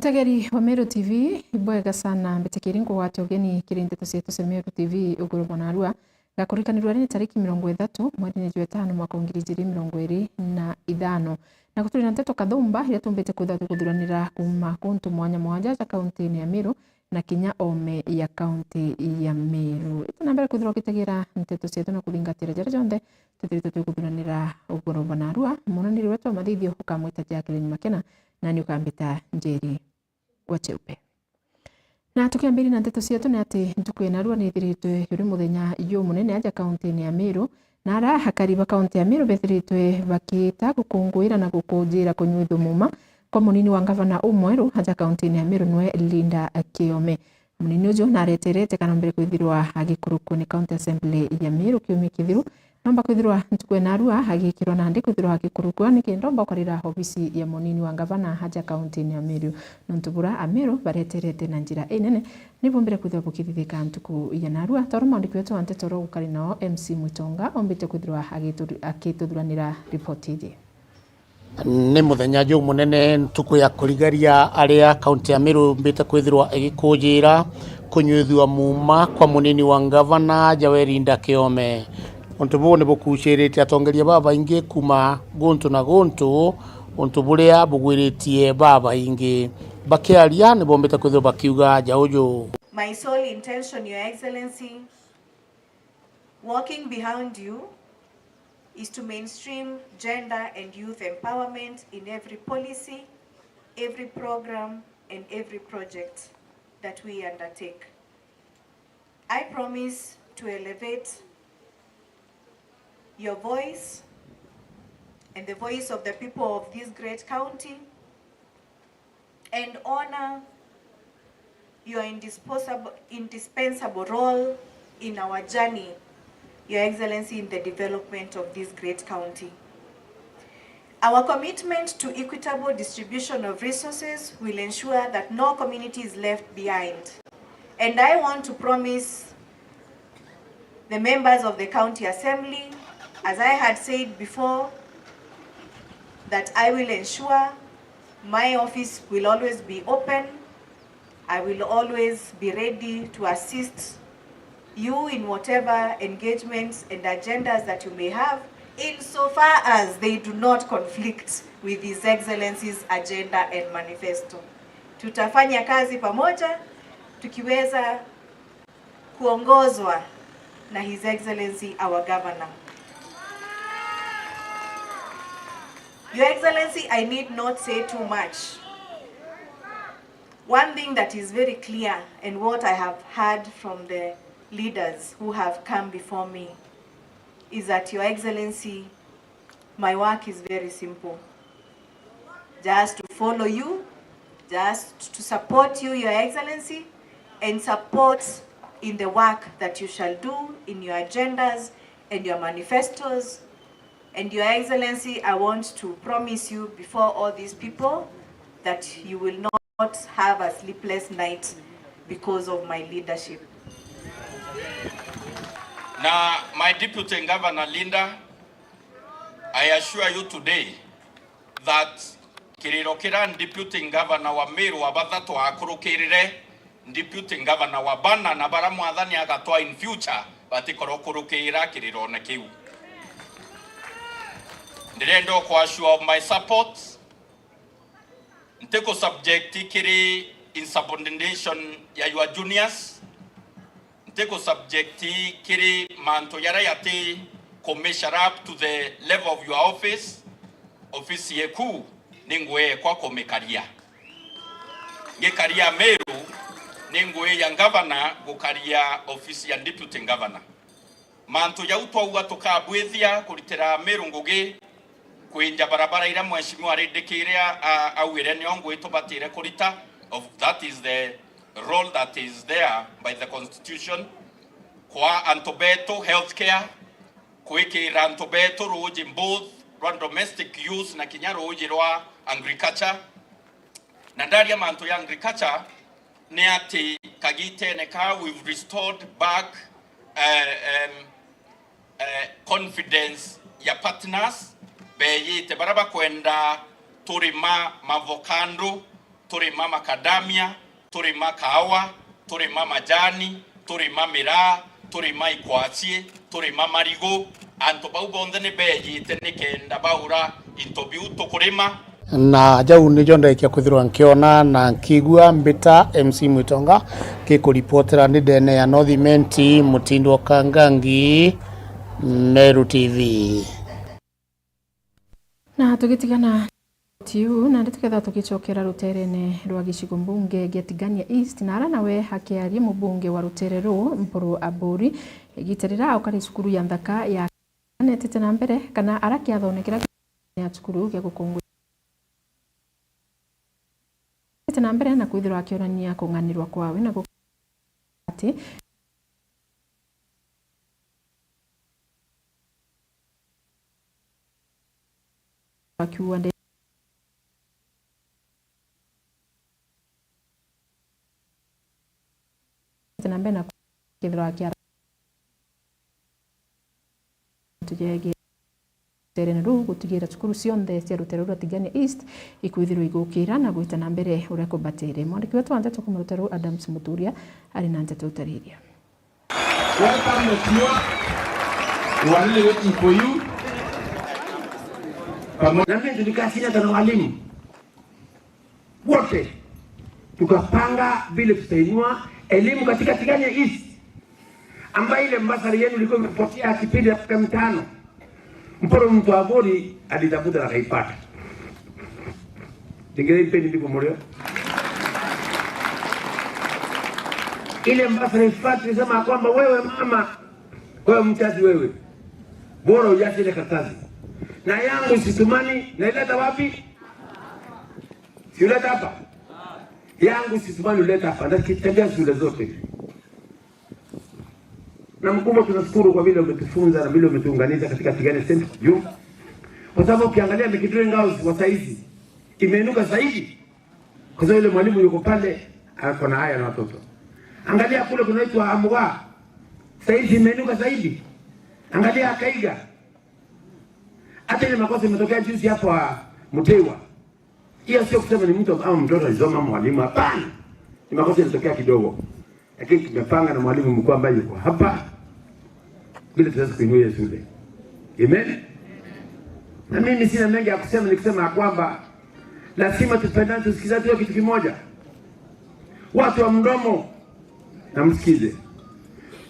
Mutegeri wa Meru TV ibwega sana mbetekeri ngwate ugeni kirindeto cietu cia Meru TV ugurwa na Arua gakurikanirwa ni tariki 30 mweri wa 5 mwaka 2025 na guturi na Nteto Kathumba iria tumbite kuthuranira kuma kuntu mwanya mwanya ja kaunti ya Meru na kinya ome ya kaunti ya Meru. Ituna mbere kuthura kitagira nteto cietu na kuringatira jara jonde tutirite tukuthuranira ugurwa na Arua munaniri wetu mathithio ukamwita Jacqueline Makena na ni ukambita Njeri Wacheupe. Na tukiambiri na nteto cietu ni ati ntuku ya Arua ni thiritwe yuri muthenya yu munene aja kaunti ya Meru na ara hakariba kaunti ya Meru bethiritwe bakita gukunguira na gukujira kunyuithu muma kwa munini wa gavana umweru aja kaunti ya Meru nwe Linda Kiome. Munini ujo nareterete kana mbere kwithirwa agikuruku ni county assembly ya Meru Kiome kithiru nomba kwithirwa ntuku ya Arua agikirwa na ndi kwithirwa agikuruku ni kindomba kwarira ofisi ya munini wa gavana aja kaunti ya Meru nontubura Ameru bareterete na njira inene nibo mbere kwithirwa bukithithika ntuku ya Arua toro mandiki wetu ante toro gukari nao MC Mutonga ombite kwithirwa agituthuranira report ithi. Ni muthenya ju munene ntuku ya kurigaria aria kaunti ya Meru mbite kwithirwa igikujira kunyuithua muma kwa munini wa gavana Linda Kiome. Untu bu ni bukucirite atongeria baba ingi kuma guntu na guntu untu buria bugwiritie baba ingi bakiaria ni bombete kwithirwa bakiuga jauju. My sole intention, Your Excellency, working behind you is to mainstream gender and youth empowerment in every policy, every program, and every project that we undertake. I promise to elevate your voice and the voice of the people of this great county and honor your indispensable role in our journey, Your Excellency, in the development of this great county. Our commitment to equitable distribution of resources will ensure that no community is left behind. And I want to promise the members of the County Assembly, as I had said before, that I will ensure my office will always be open. I will always be ready to assist you in whatever engagements and agendas that you may have, insofar as they do not conflict with His Excellency's agenda and manifesto. Tutafanya kazi pamoja, tukiweza kuongozwa na His Excellency our Governor. Your Excellency, I need not say too much. One thing that is very clear, and what I have heard from the leaders who have come before me, is that, Your Excellency, my work is very simple. Just to follow you, just to support you, Your Excellency, and support in the work that you shall do in your agendas and your manifestos. And Your Excellency, I want to promise you before all these people that you will not have a sleepless night because of my leadership. Now, my Deputy Governor Linda, I assure you today that Kirirokira Deputy Governor wa Meru abathatu akurukirire Deputy Governor wa Bana na bara mwathani agatwa in future batikoro kurukira kirirone kiu. Ndirendo kwa assure of my support. Nteko subject kiri insubordination ya your juniors. Nteko subject kiri manto yara yate commission up to the level of your office. Office yeku ningwe kwa komekaria. Ngekaria Meru ningwe ya governor gukaria office ya deputy governor. Manto ya utwa ugatoka bwethia kuritera Meru ngugi kuinja barabara ira mheshimiwa arendekiria awire niongo itubatire kurita of that is the role that is there by the constitution kwa Antobeto healthcare kuikira Antobeto ruji both run domestic use na kinyaro uji rwa agriculture na ndari ya manto ya agriculture ni ati kagite neka we've restored back confidence ya partners beyite baraba kwenda turima mavokando turima macadamia, turima kahawa, turima majani, turima miraa, turima ikwacie, turima marigo, anto bau bonthe ni beyite ni kenda baura into biu tukurima na jau ni jonda ikia kwithirwa nkiona na nkigua mbita MC Mwitonga kikuripotera ni dene ya Northimenti Mutindo Kangangi, Meru TV. Na tugitigana tiu na ndituketha tugichokera ruterene rwa gicigo mbunge Getigania East na ara nawe hakiaria mubunge wa rutere ru Mpuru Aburi gitarira ukari cukuru ya Nthaka ya netete na mbere kana arakiathonekera ya cukuru gya gukungu na mbere na kwithirwa akionania kung'anirwa kwawe na ati akiwa na mbere na kwithirwa akia tujege terene ru gutigira cukuru cionthe cia rutero rwa Tigania East ikwithirwa igukira na gwita na mbere uria kubatire mwandiki wetu wa ndeto kuma rutero Adams Muturia ari na ndeto utariria. Welcome Mheshimiwa, we are really waiting for you. Na mimi tulikaa chini na walimu wote tukapanga vile tutainua elimu katika Tigania East ambayo ile mbasari yenu ilikuwa imepotea kipindi cha miaka mitano. Mporo mtu Aburi alitafuta na kaipata. Tingere mpeni ndipo mleo. Ile mbasari fati sema kwamba wewe mama, wewe mchazi wewe, bora ujache ile karatasi. Na yangu situmani naileta wapi? Si uleta hapa? Yangu situmani uleta hapa. Ndio kitembea shule zote. Na mkubwa tunashukuru kwa vile umetufunza na vile umetuunganisha katika Tigania Center juu. Kwa sababu ukiangalia Mikidoi Ngauzi wa saizi imeinuka zaidi. Kwa sababu yule mwalimu yuko pale ako na haya na watoto. Angalia kule kunaitwa Amuga. Saizi imeinuka zaidi. Angalia Kaiga. Hata ile makosa imetokea juzi hapa Mutewa. Hiyo sio kusema ni mtu au mtoto alizoma mwalimu, hapana. Ni makosa ilitokea kidogo. Lakini tumepanga na mwalimu mkuu ambaye yuko hapa bila tuweze kuinua shule. Amen. Na mimi sina mengi ya kusema, nikisema kwamba lazima tupendane, tusikizane tu kitu kimoja. Watu wa mdomo na msikize.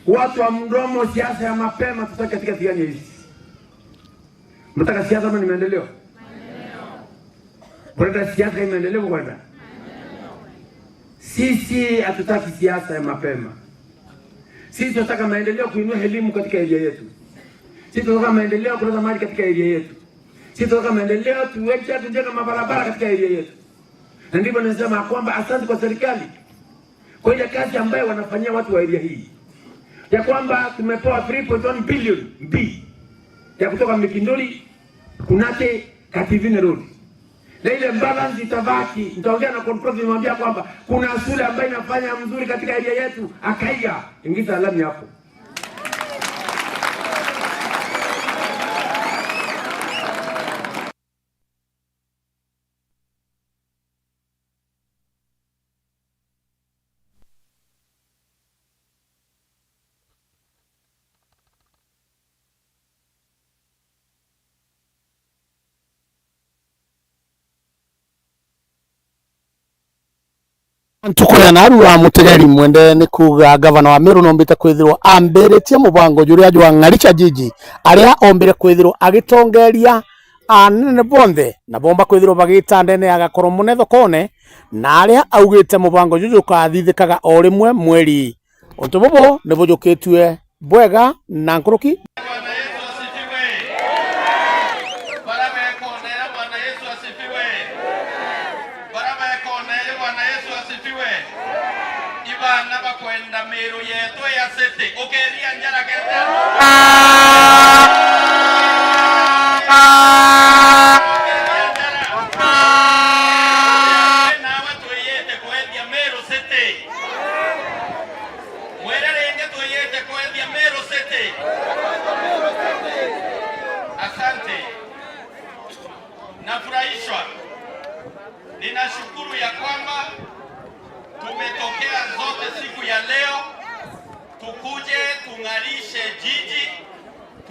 Watu wa mdomo, siasa ya mapema tutaka katika Tigania hizi. Mtaka siasa ama ni maendeleo? Maendeleo. Siasa ni maendeleo kwenda? Sisi hatutaki siasa ya mapema. Sisi tunataka maendeleo, kuinua elimu katika area yetu. Sisi tunataka maendeleo, kuleta maji katika area yetu. Sisi tunataka maendeleo, tujenga mabarabara katika area yetu. Na ndivyo nasema kwamba asante kwa serikali kwa ile kazi ambayo wanafanyia watu wa area hii. Ya kwamba tumepewa 3.1 billion B ya kutoka Mikindoli Kunate Kativine Road. Na ile balance itabaki. Nitaongea na control nimwambia kwamba kuna shule ambayo inafanya mzuri katika area yetu, Akaiga, ingiza alama hapo. Ntukoya narua mutegeri mwende ni kuga gavana wa Meru nombite kwithirwa amberetie mubango juria jwa ng'aricha jiji aria ombere kwithirwa agitongeria anene bonthe na bomba kwithirwa bagita ndene agakoro munetho kone na aria augite mubango juju kathithikaga o rimwe mweri untu bobo ne bujukitwe bwega na nkuruki. Meru yetu ya sete ukeria njara kenda na watu yete kuendia Meru sete mwera renge tu yete kuendia Meru sete. Asante, nafurahishwa, ninashukuru ya kwamba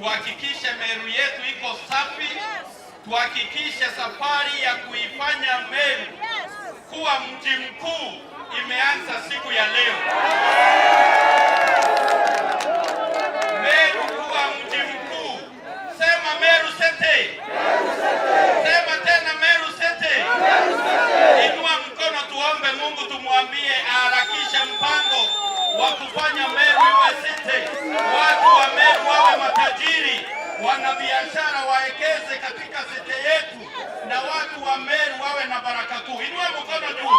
tuhakikishe Meru yetu iko safi, tuhakikishe safari ya kuifanya Meru kuwa mji mkuu imeanza siku ya leo. Meru kuwa mji mkuu. Sema Meru City. Sema tena Meru City. Inua mkono tuombe Mungu, tumwambie aharakishe mpango wa kufanya Meru iwe city. Watu wa Meru wawe matajiri, wanabiashara waekeze katika city yetu, na watu wa Meru wawe na baraka kuu. Inua mkono juu.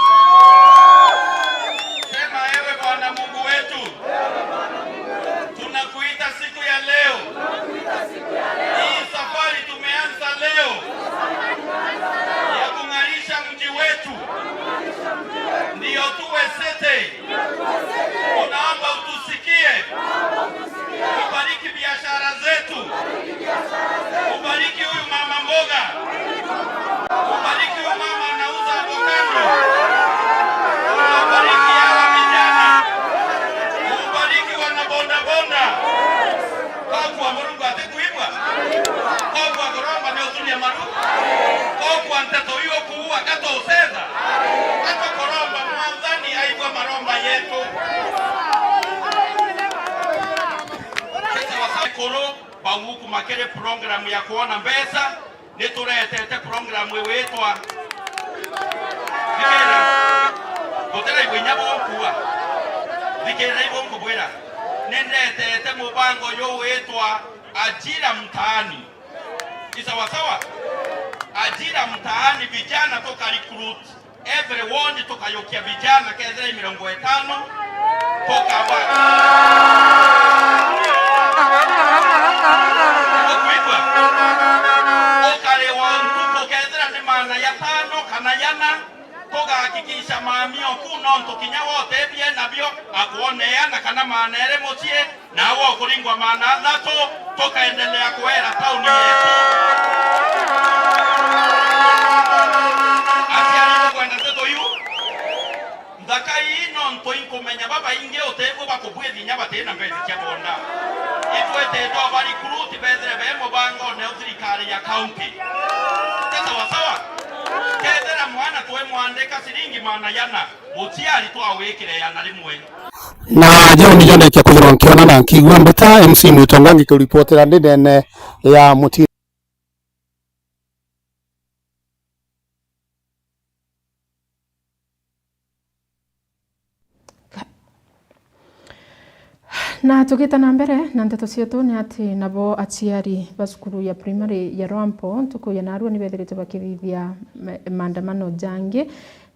Sema ewe Bwana Mungu wetu, tunakuita siku ya leo. Hii safari tumeanza leo ya kung'arisha mji wetu ndio tuwe city. Tunaomba utusikie, ubariki biashara zetu, ubariki huyu mama mboga, ubariki huyu mama anauza avocado, ubariki hawa vijana, ubariki wana bonda bonda. Kwa Mungu atekuibwa, kwa goromba ndio dunia maru, kwa nteto hiyo kuua kato useza, kato goromba mwanzani aigwa maromba yetu. Koro baguku makere programu ya kuona mbesa nituretete programu wetwa Vikera gotera ibonyabo kuwa Vikera ibongo bwera nendetete mubango yo wetwa ajira mtaani. Isawasawa ajira mtaani, vijana toka recruit everyone toka yokia vijana kezera 50 toka hakikisha mamio kuno ntukinya wote bie nabyo akuonea na kana manere mochie na wo kuringwa mana nato tokaendelea kuera tauni yetu asiari kwenda teto yu ndakai ino nto inkomenya baba inge otego bakubwezi nyaba tena mbezi cha bonda itwete to bali kuruti bezere bemo bango ne utirikari ya county sawa sawa kedera mwana tuwe mwandeka siringi mana yana mutiari tu awekire yana rimwe na jao ni jana kia kuthirwa nkiona na nkigua mbeta MC Mutongangi kuripotera ndene ya muti na tugita na mbere na ndeto cietu ni ati nabo aciari basukuru ya primary ya Rwampo ntuku ya Narua ni bethirite bakithithia maandamano jangi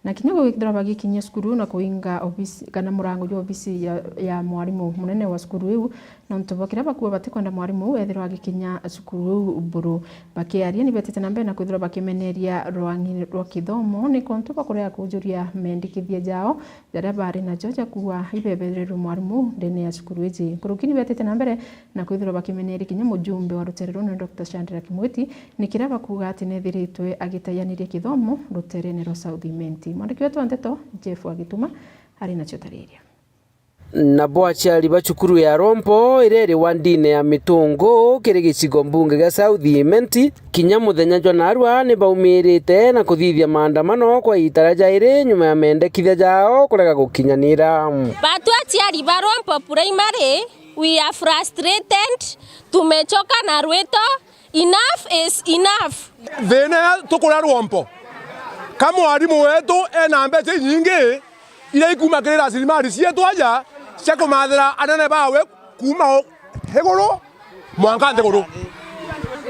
na kinya gukithira bagikinya skuru na kuinga ofisi kana murango jo ofisi ya mwarimu munene wa skuru iu na ntubokira bakuwa batikwenda mwarimu ethirwa agikinya skuru buru bakiaria ni betete na mbere na kwithira bakimeneria rwangi rwa kithomo ni kontu bakurea kujuria mendikithia jao jaria bari na joja kuwa ibebereru mwarimu ndene ya skuru iji kurukini betete na mbere na kwithira bakimeneria kinya mujumbe wa ruterero ni Dr. Chandra Kimwiti ni kiraba kuga ati nethiritwe agitayaniria kithomo ruterene ro South Imenti mwandiki wetu Nteto Jeff Agituma ari nacio tariria na boaciari bacukuru ya Rompo irere wandine ya Mitungu kiri gicigo mbunge ga South Imenti kinya muthenya jwa Narua ni baumirite na kuthithia maandamano kwa itara jairi nyuma ya mendekithia jao kurega gukinyanira batu aciari ba Rompo primary we are frustrated tumechoka na rweto enough is enough thina tukura Rompo kama mwarimu wetu ena mbeca nyingi ile ikumakirira rasilimali cietu aja cia kumathira anene bawe kuma heguru mwanka nthiguru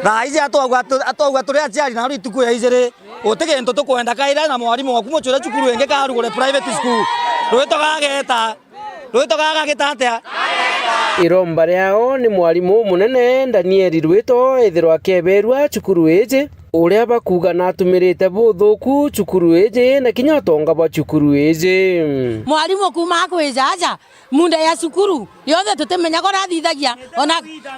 thaici atogwa turi aciari na rituku ya ijiri utigintu tukwenda kaira na mwarimu waku mucure cukuru ingi karugure private school rwito gagagita atia iromba riao ni mwarimu munene Daniel Rwito ethirwa keberwa cukuru iji uria bakuga na atumirite buthuku cukuru iji na kinya tonga bwa cukuru iji mwarimu kuma kwijaja munda ya cukuru yothe tutimenya ko rathithagia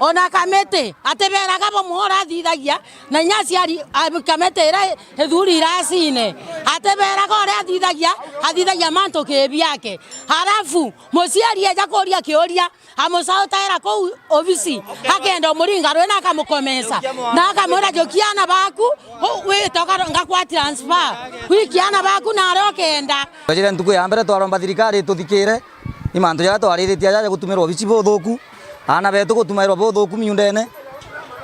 ona kamete atebera gabo muhora rathithagia na nyasiari kamete ira ethuri iracine atebera ko rathithagia manto kebi yake halafu musiari eja koria kioria amusautaira ko ofisi akenda muringa rwena akamukomesa na akamura jokiana baku we toka ngakwa transfer wikiana baku na rokenda njira ntuku ya mbere twaromba thirikari tuthikire imanto ya twariritie ya gutumirwo bici bothuku ana betu gutumirwo bothuku miundene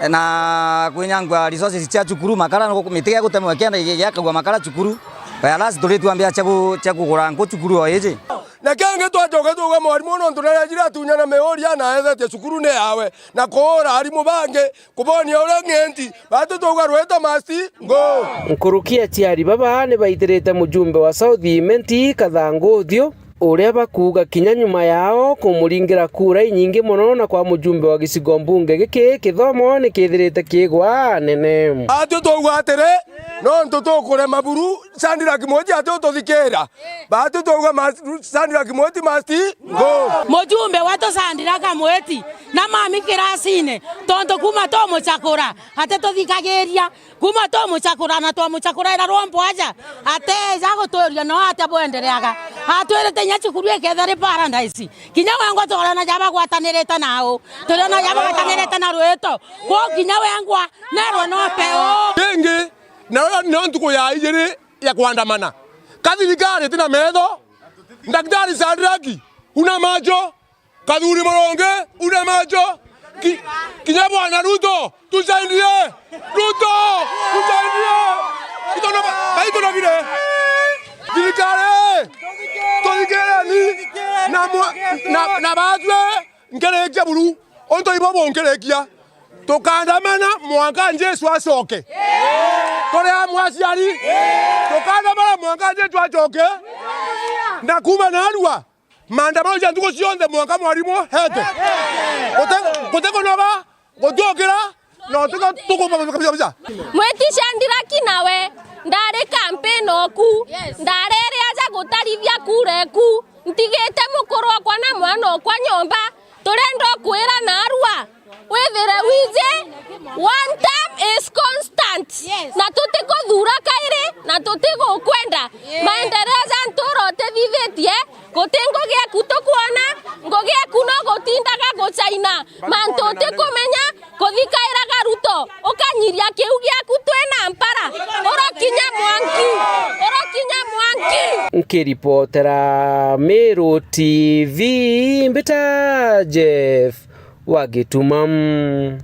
na kwinyangwa resources cia cukuru makara no kumite ya gutemwa kenda ya kagwa makara cukuru ya last tulitu ambia cha kugura ngo cukuru o yeje na kenge twajoka tuga mwarimu no nturere jira tunyana meoria na ethete cukuru ne yawe na kora arimu bange kubonia ura ngenti batu tuga rweta masti ngo nkurukia ciari baba ne baitirite mujumbe wa South Imenti Kathangu thio uria bakuga kinya nyuma yao kumuringira kura nyingi muno na kwa mujumbe wa gicigo mbunge giki kithomo ni kithirite kigwa nene atu tugwatere no ntutukure maburu sandira kimoja atu tuthikira batu tuga sandira kimoti masti ngo mujumbe wato sandira kamweti na mami kirasine tonto kuma to muchakura ate tuthikagiria kuma to muchakura na to muchakura ira rombo aja ate jago toria no ate bwendereaga atwirete nyachukuru ekethare paradise kinya wangwa torana jaba gwatanireta nao torana jaba gwatanireta na rweto ko kinya wangwa nero no peo kingi na ntuko ya ijere ya kuandamana kathirikari tina metho daktari Sadraki una macho Kadhuri Moronge una macho kinya bwana Ruto tusaidie Ruto tusaidie kitona baito na vile dirikare tolikeni na bazwe ngerekia buru onto ibobo ngerekia tokandamana mwanga Jesu asoke tore amwasiari tokandamana mwanga Jesu asoke na kuma narua maandamano ya ndugu sionde mwanga mwalimu hete koteko naba kotokera na tuko kabisa mweti Shandiraki nawe ndare campaign oku ndarere aja gutarithia kureku ntigite mukuru kwa na mwana kwa nyomba turendo kwira na arua wethire wije one time is constant na tutiko thura kaire na tutiko kwenda maendeleza ntorote vivetie gotengo gya kutokuona ngogia kuno gotindaga gochaina mantote kumenya kuthikaira garuto ukanyiria kiu gya kutwena mpara orokinya mwanki nkiripotera Meru TV mbita Jeff Wagitumam.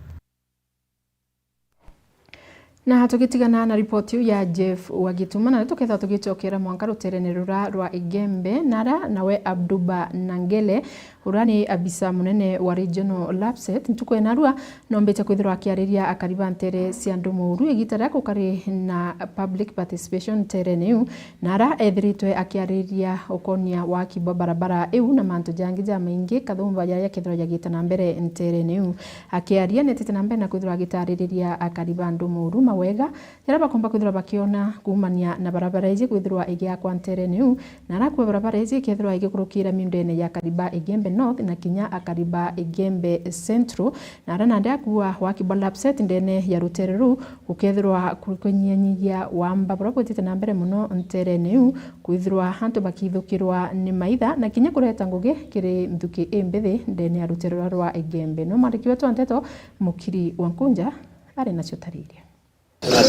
Na tugitigana na ripoti ya Jeff Wagituma na tuketha tugichokera mwanka ruterene rwa Igembe nara nawe Abduba Nangele urani abisa munene wa regional Lapset ntukwena rua nombete kwithirwa akiariria akariba ntere ciandu muru igitara kukari na public participation tereniu nara ethiritwe akiariria ukonia wa kibo barabara eu na mantu jangi ja maingi kathumba ya kithirwa yagita na mbere ntereniu akiaria netete na mbere na kwithirwa agitariria akariba ndu muru mawega yara bakomba kwithirwa bakiona kumania na barabara izi kwithirwa igia kwa ntereniu nara kwa barabara izi kithirwa igikurukira miundene ya kariba Igembe North na kinya akariba Igembe Central na arana ndakuwa wa Kibo Lapset ndene ya Rutereru ukethirwa kunyanyia wamba burabotete na mbere muno ntereniu kwithirwa hantu bakithukirwa ni maitha na kinya kureta ngugi kiri mthuki embethi ndene ya Rutereru rwa Igembe no marikiwe tonteto mukiri wankunja ari nacio tariria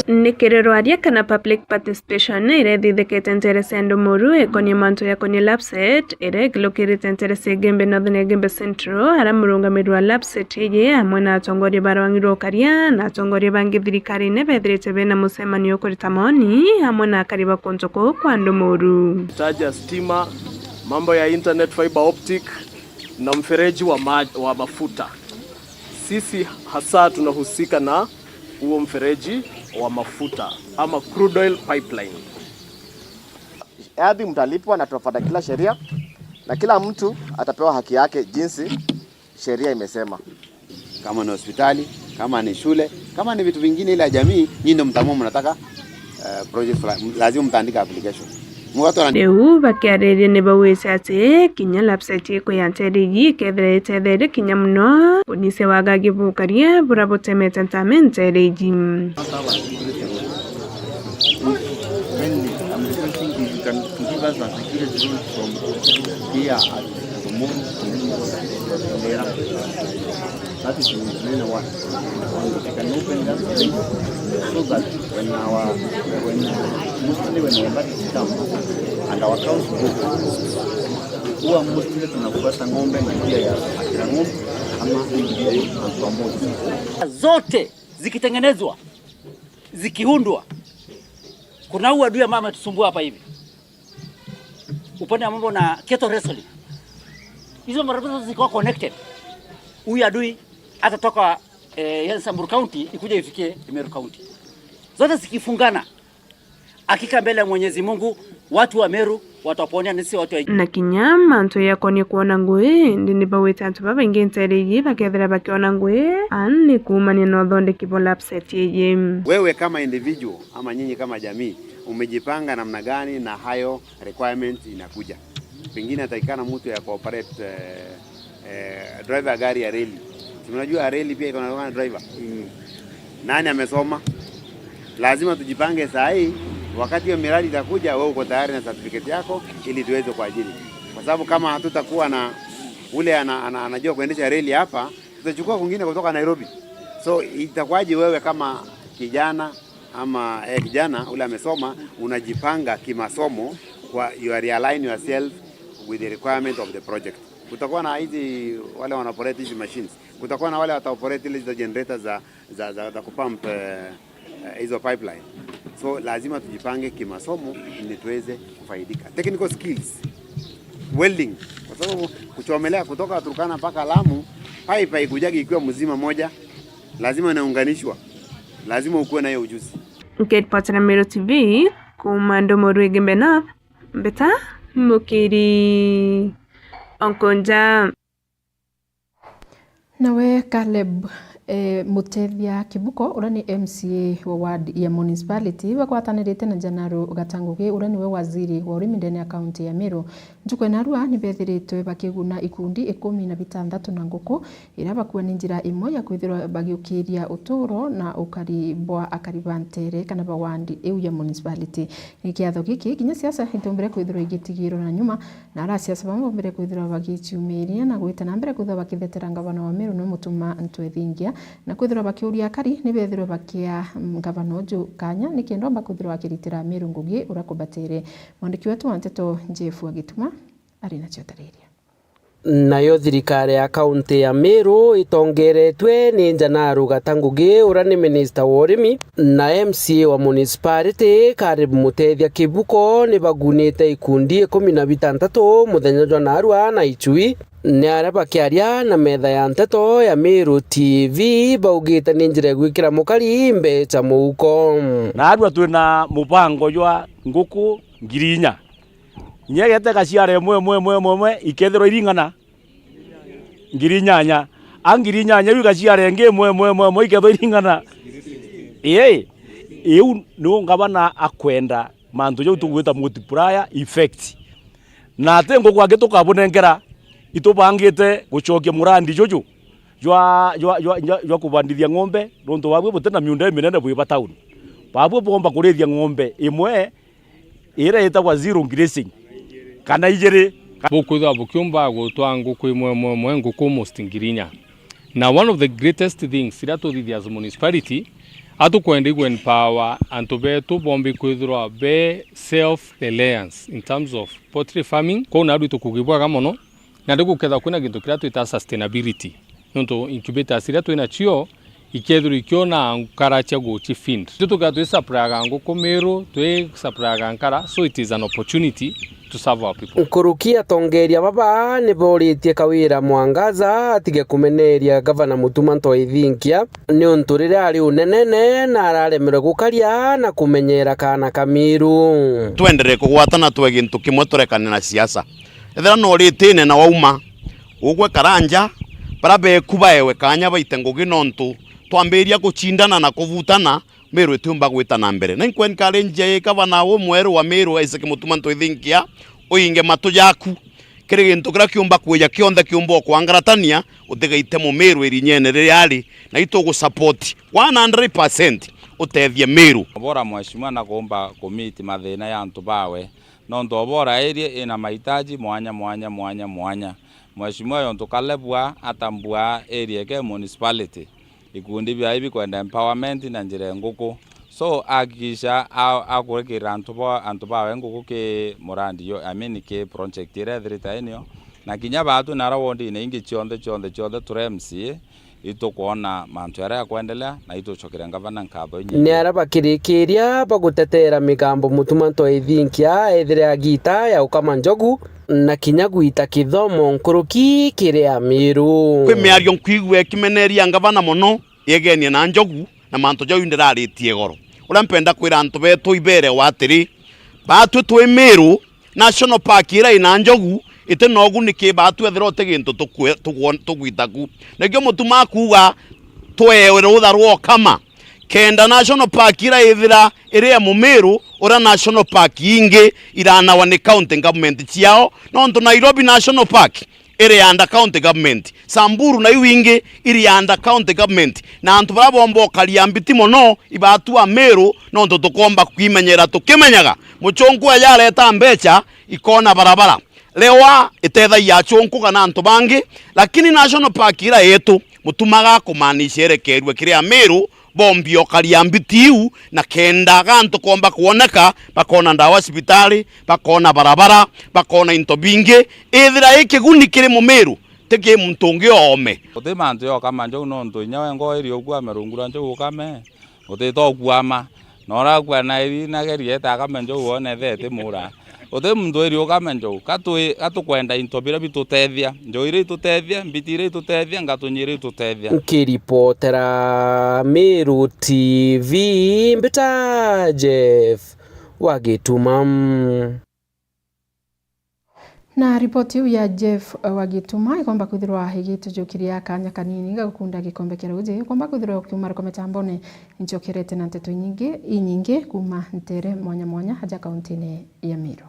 Nikirerwaria kana public participation irethithikite nterese andu muru ekonia mantu ya konia Lapset iregilukirite nterese Igembe North na Igembe Central ara murungamiri wa Lapset ye hamwe na atongoria barwangirwo karia na atongoria bangi thirikari-ini bethirite bena mucemanio kurita maoni hamwe na akariba kunjuku kwa andu muru taja stima, mambo ya internet fiber optic na mfereji wa mafuta. Sisi hasa tunahusika na huo mfereji wa mafuta ama crude oil pipeline. Ardhi mtalipwa na tunafuata kila sheria na kila mtu atapewa haki yake jinsi sheria imesema. Kama ni hospitali, kama ni shule, kama ni vitu vingine ile jamii, nyinyi ndio mtamua mnataka project lazima mtaandika application. Riu bakiarĩria nĩ bawĩte atĩ kinya lapsite ĩkũ ya nterigi kethĩra ĩtethere kinya mũno ũnise wagagi bũkaria bũra bũtemete ntame nterigi. That is the main one. We can open that so that when mostly when we invite come and our cows go, huwa mostly tunafuata ng'ombe na njia ya akira ng'ombe ama ndio pamoja. Zote zikitengenezwa zikiundwa, kuna huyu adui ambaye ametusumbua hapa hivi upande wa mambo na cattle wrestling. Hizo barabara ziko connected. Huyu adui atatoka Samburu County ikuja ifikie Meru County. Zote zikifungana, hakika mbele ya Mwenyezi Mungu watu wa Meru wataponya nisi watu wa na kinya manto yako ni kuona ngui ndini bawĩte antu babaingi nterigi bakethera bakiona ngui ani kumania na thondeki bola upset yeye. Wewe kama individual ama nyinyi kama jamii umejipanga namna gani na hayo requirement inakuja? Pengine atakikana mtu ya cooperate driver gari ya reli. Tunajua reli pia iko na driver. Nani amesoma? Lazima tujipanga saa hii, wakati hiyo miradi itakuja wewe uko tayari na certificate yako ili tuweze kuajiri. Kwa sababu kama hatutakuwa na ule anajua kuendesha reli hapa, tutachukua kwingine kutoka Nairobi. So itakuwaje wewe kama kijana ama kijana ule amesoma unajipanga kimasomo kwa you realign yourself with the requirement of the project. Kutakuwa na hizi wale wanaoperate hizi machines. Kutakuwa na wale wataoperate hizo generators za kupump hizo pipeline. So lazima tujipange kimasomo ili tuweze kufaidika. Technical skills, welding, kwa sababu kuchomelea kutoka Turkana mpaka Lamu pipe haikujagi ikiwa mzima moja, lazima inaunganishwa. Lazima ukuwe na hiyo ujuzi. Nketpatana Meru TV kumando Morwege Mbena mbeta mukiri onkonja nawe Caleb Mutethia Kibuko urani MCA wa ward ya municipality bakwatanirite na Janaro Gatangugi urani we waziri wa urimi ndani ya county ya Meru njukwe narua ni bethiritwe bakiguna ikundi 16 na nguku ira bakuwa ni njira imwe ya kwithirwa bagiukiria uturo na ukaribwa akaribantere kana bawandi eu ya municipality ikiatho giki kinya siasa itumbere kwithirwa igitigiro na nyuma na ara siasa bamumbere kwithirwa bagichumiria na gwitana mbere kwithirwa bakithetera ngavana wa Meru no mutuma ntwethingia na kwithirwa bakiuria kari ni bethirwa bakia ngavana Joe Kanya ni kendo bakwithirwa bakiritira Meru Ngugi urakubatere mwandiki wetu wa Nteto Jeff Agituma ari na ciotareria. Nayo thirikari ya kaunti ya Meru itongeretwe ni Janaro Gatangugi urani minister wa urimi na MCA wa municipality Caleb Mutethia Kibuko ni bagunite ikundi 16 muthenya jwa narua na ichui ni ara bakiaria na metha ya Nteto ya Meru TV baugite ni njira gwikira mukari mbeca muko na arua twina mubango jwa nguku ngirinya nyegete gaciare mwe ikethero iringana ngirinyanya angirinyanya yu gaciare nge mwe ikethero iringana eu no ngabana akwenda mantu yo tugwita multiplier effect na tengo gwake tukabonengera itubangite gucokia murandi jojo jwa kubandithia ng'ombe ronto wabwe butena miunda minene bwi batauni babwe bomba kurithia ng'ombe imwe ira etagwa zero grazing kana ijere bukwithwa bukiumba gutwa nguku imwe nguku most ngirinya na one of the greatest things ira tuthithia as municipality atukwenda igwen power antu betu bombi kwithwa be self reliance in terms of poultry farming ko na ndu tukugibwaga muno na ndikuketha kwina gintu kiria twita sustainability nonto incubators iria twina cio ikethuru ikiona nkara cia guchi find tutuga twi supply nguku Meru twi supply nkara so it is an opportunity to serve our people. Nkurukia tongeria baba ni boritie kawira Mwangaza atige kumeneria gavana Mutuma Ntoithinkia ni unturire ari unenene na araremerwe gukaria na kumenyera kana Kamiru twendere kugwatana twe gintu kimwe turekane na siasa ethera no ritine na wauma ugwe karanja parabe kuba ewe kanya baite ngugi nontu twambiria kuchindana na kuvutana Meru itumba gwitana mbere na nkwen karenje gavana wo mweru wa Meru Isaac Mutuma ntwithinkia uinge matu yaku kiri gintu kira kiumba kuya kionthe kiumba kwangaratania utigaite mu Meru irinyene riari na itugu support 100% utethie Meru bora mheshimiwa na kuomba komiti mathina ya antu bawe no ndo bora area ina mahitaji mwanya mheshimiwa yonto kalebwa atambua area ke municipality ikundi bya ibi kwenda empowerment na njire nguku so akisha akurekera antu bawe nguku ke murandi yo ke project ire thiritainio na kinya batu narawondi ine ingi chonde turemsi ito kuona mantu ya kuendelea na ito chokera ngavana nkatho nyingi ni araba kirikiria bagutetera migambo Mutuma ntwithinkia ethire agita ya ukama njogu na kinya gwita kithomo nkuruki kiria Meru kwi miario nkwigwe kimeneria ngavana muno yegenia na njogu na mantu jau ndiraritie goro ura mpenda kwira antu betu ibere watiri batu twi Meru National Park ira ina njogu ite nogu niki batu ethero tegintu tugwitaku negyo Mutuma kuga twewere utharwo kama kenda National Park ira ithira iri mu Meru ura National Park ingi iranawa ni county government ciao nonto Nairobi National Park iri under county government Samburu na iwingi iri under county government na antu barabombo kaliambiti mono ibatu a Meru nonto tukomba kwimenyera tukimenyaga muchonku ayareta mbecha ikona barabara lewa itetha ya chonku kana antu bangi lakini National Park ira yetu Mutumaga kumanishere kerwe kiria Meru bombio kaliambitiu na kenda gantu komba kuoneka bakona ndawa hospitali bakona barabara bakona into binge ethira ikiguni kiri mu Meru tege muntungi ome ote mantu yo kama njo no nto nyawe ngo iri ogwa merungura njo ukame ote to gwama nora kwa na iri na gerie ta kama njo wone thete mura ote muntu iri ukame njo katu kwenda into bira bitutethia njo iri tutethia mbitire tutethia ngatunyire tutethia kiripotera Meru TV mbita Jeff Wagituma. Na ripoti hiyo ya Jeff Wagituma kwamba kuthirwa higitujukiria kanya kanini gakunda gikombe kya ruji kwamba kuthirwa kumara kwa mitambone njokirete na nteto nyingi kuma ntere mwanya haja kauntini ya Meru.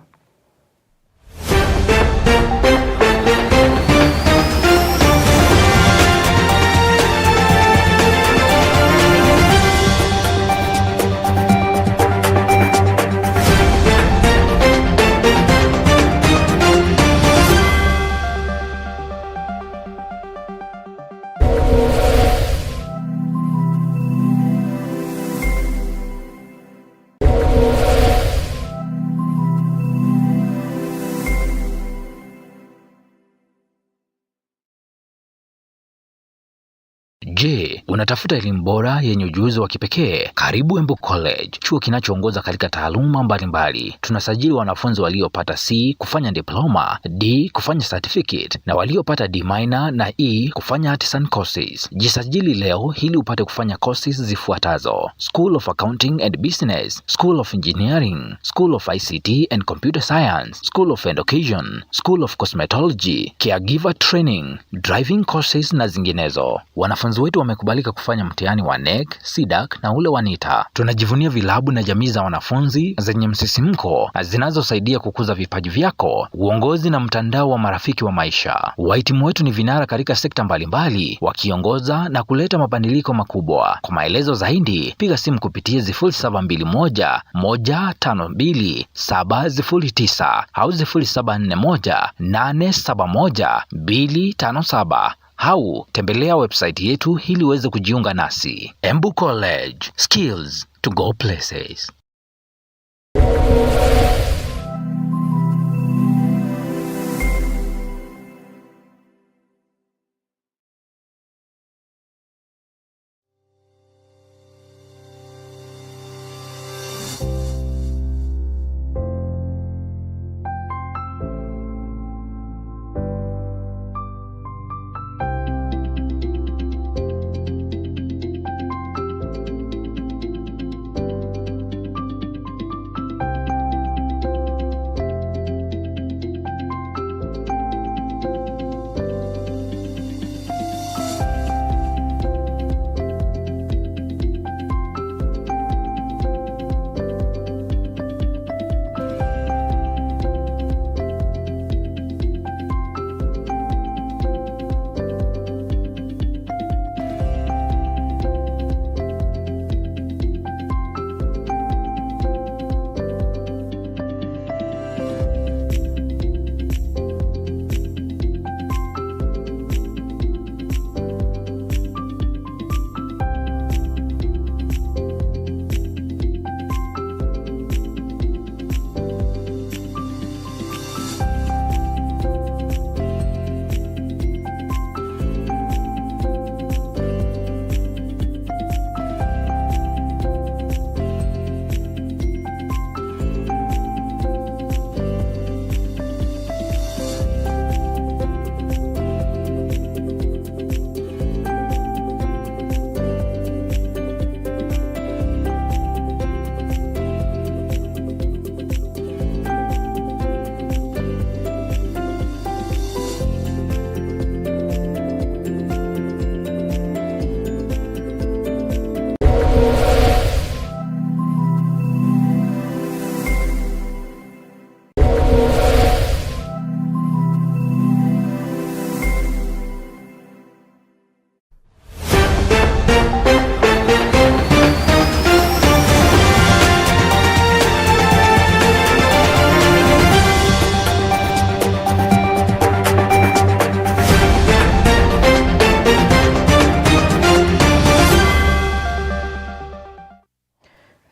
Je, unatafuta elimu bora yenye ujuzi wa kipekee? Karibu Embu College, chuo kinachoongoza katika taaluma mbalimbali. Tunasajili wanafunzi waliopata C kufanya diploma, D kufanya certificate na waliopata D minor na E kufanya artisan courses. Jisajili leo ili upate kufanya courses zifuatazo: School of Accounting and Business, School of Engineering, School of ICT and Computer Science, School of Education, School of Cosmetology, Caregiver Training, Driving courses na zinginezo. Wanafunzi wetu wamekubalika kufanya mtihani wa NEC, SIDAC na ule wa NITA. Tunajivunia vilabu na jamii za wanafunzi zenye msisimko zinazosaidia kukuza vipaji vyako, uongozi na mtandao wa marafiki wa maisha. Wahitimu wetu ni vinara katika sekta mbalimbali, wakiongoza na kuleta mabadiliko makubwa. Kwa maelezo zaidi, piga simu kupitia 0721 152 709 au 0741 871 257. Au tembelea website yetu ili uweze kujiunga nasi. Embu College, skills to go places.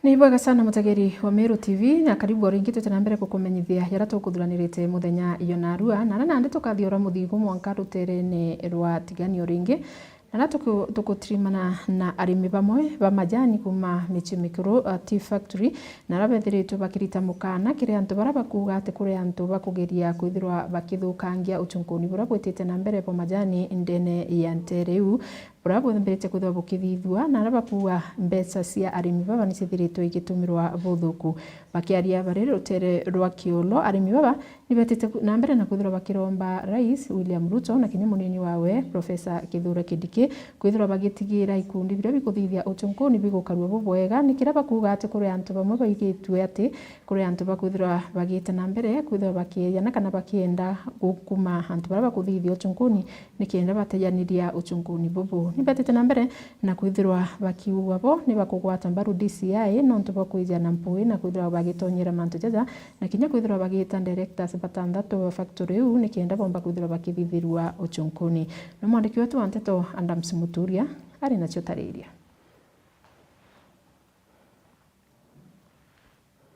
Ni bwega sana mutageri wa Meru TV na karibu oringi tutena mbere kukumenyithia yara tukuthuranirite muthenya iyo na Arua na nande tukathiora muthigo mwanka ruterene rwa tigani oringi na tukutrimana na arimi bamwe ba majani kuma michi mikuru tea factory na rabethiritwe bakirita mukana kire antu bara bakuga ati kure antu bakugeria kwithirwa bakithukangia uchunkuni bura bwitite na mbere po majani ndene ya ntereu bravo mbete kuthwa bukithithua na rabakuwa mbeca cia arimi baba ni cithiritwe igitumirwa buthuku bakiaria bare rutere rwa kiolo arimi baba ni betete na mbere na kuthirwa bakiromba Rais William Ruto na kinya munini wawe Professor Kithure Kindiki kwithirwa bagitigira ikundi bira bikuthithia uchunkuni bigukarwa bubwega ni kira bakuga ati kuri antu bamwe baigitwe ati kuri antu bakuthirwa bagite na mbere kwithirwa bakiyana kana bakienda gukuma antu bara bakuthithia uchunkuni ni kienda batejaniria uchunkuni bubu ni betete na mbere na kwithirwa bakiuwa bo ni bakugwata mbaru DCI no ntu bakwijana mpui na kwithirwa bagitonyera mantu jaja na kinya kwithirwa bagita directors batandatu factory u ni kienda bomba kwithirwa bakithithirwa uchunkuni no mwandiki wetu wa Nteto Adams Muturia ari nacio tariria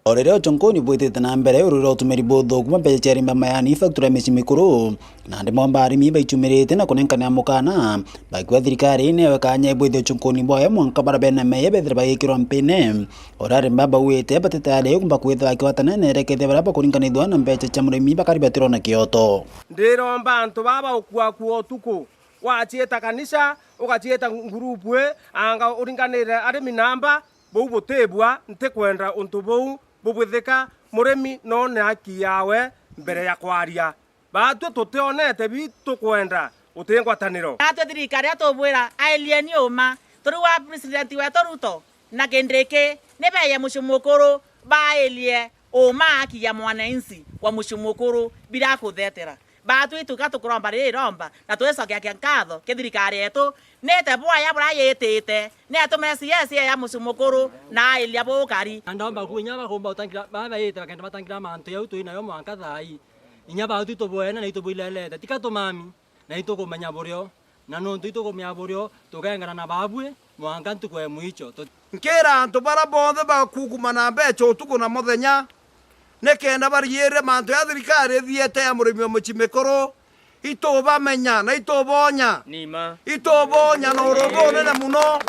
Orere ochonkoni bwitete na mbere uriro tumeri botho kuma pecheri mamayani factory michi mikuru na ndimo mbari mi baichumirite na kunenkana mukana bakwa thirikari ne wakanye bwithe ochonkoni boya mwanka barabena meye bethre bayikirwa mpine orare mbaba wete batetale kumba kwitha bakiwatana nerekethe baraba kuringanithwa na mbecha cha murimi bakari batiro na kioto ndiromba antu baba ukua kuo tuku wachieta kanisa ugachieta grupwe anga uringanire arimi namba bou butebwa nte kwenda untu bou bubwithika murimi no ne haki yawe mbere ya kwaria batu tutionete bitu kwenda utingwataniro atu thirikari atubwira alieni uma turi wa president wetu Ruto na Kindiki nibeye mushumukuru baelie uma haki ya mwananchi wa mushumukuru bila kuthetera batu ituka tukuromba riromba na twecokia kiankatho kithirikari yetu nete bwaya bura yitite netumire CS ya mushumukuru na ilia bukari andamba kunyaba kumba utangira baba yite bakenda batangira mantu yautu ina yo mwanka thai inya batu tubwena na itubulelete tikatumami na itukumenya buryo na nontu itukumenya buryo tukengana na babwe mwanka ntukwe mwicho nkira antu bara bonthe bakukumana mbeca utuku na muthenya nekenda bariyere mantu ya thirikari thiete ya murimi muchi mikuru itubamenya na itubonya nima itubonya no robone na muno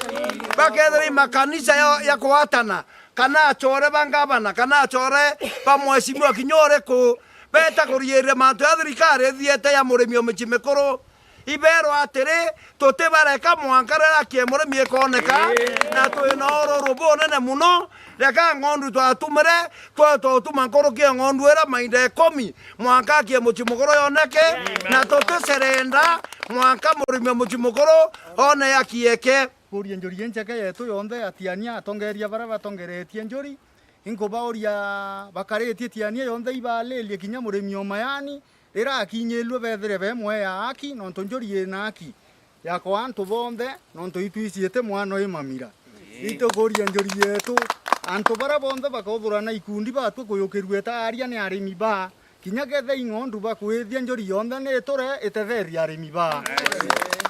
baketheri makanisa ya kuatana kana chore bangabana kana chore bamweshimwa kinyore ku beta kuriyere mantu ya thirikari thiete ya murimi muchi mikuru ibero atiri tutibareka mwankarera kie murimi ekoneka na twinoro robone na muno reka ngondu twatumire twatuma nkorokia ngondu era mainde 10 mwanka kie muchimugoro yoneke na tuteserenda mwanka murimi muchimugoro one yakieke kuria njuri njeke yetu yonthe atiania atongeria bara batongeretie njuri inkuba uria bakaretie tiania yonthe ibalelie kinya murimi omayani rira akinyelwe bethere bemwe ya aki no ntonjori ena aki yako antu bonthe no ntoitwiciete mwana imamira itogoria njori yetu antu bara bonthe bakothurana ikundi batwe kuyukirweta aria ni arimi ba kinya gethe ingondu bakwithia njori yonthe ni tore etetheria arimi ba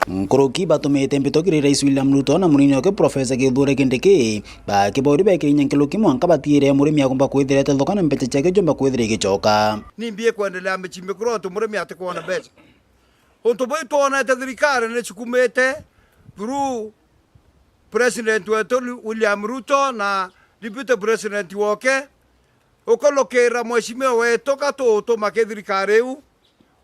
Nkoroki batumite mpitokiri Rais William Ruto na munini wake Professor Kithure Kindiki bakibori bekirinya nkiluki mwanka batire murimi akumba kwithirete thokana mbecha chake jomba kwithire gichoka nimbie kwendelea michimikuro tu murimi atikuona mbecha untu boi tuona thirikari ni chukumite through President wetu William Ruto na Deputy President wake ukolokera mheshimiwa wetu katutu makithirikari u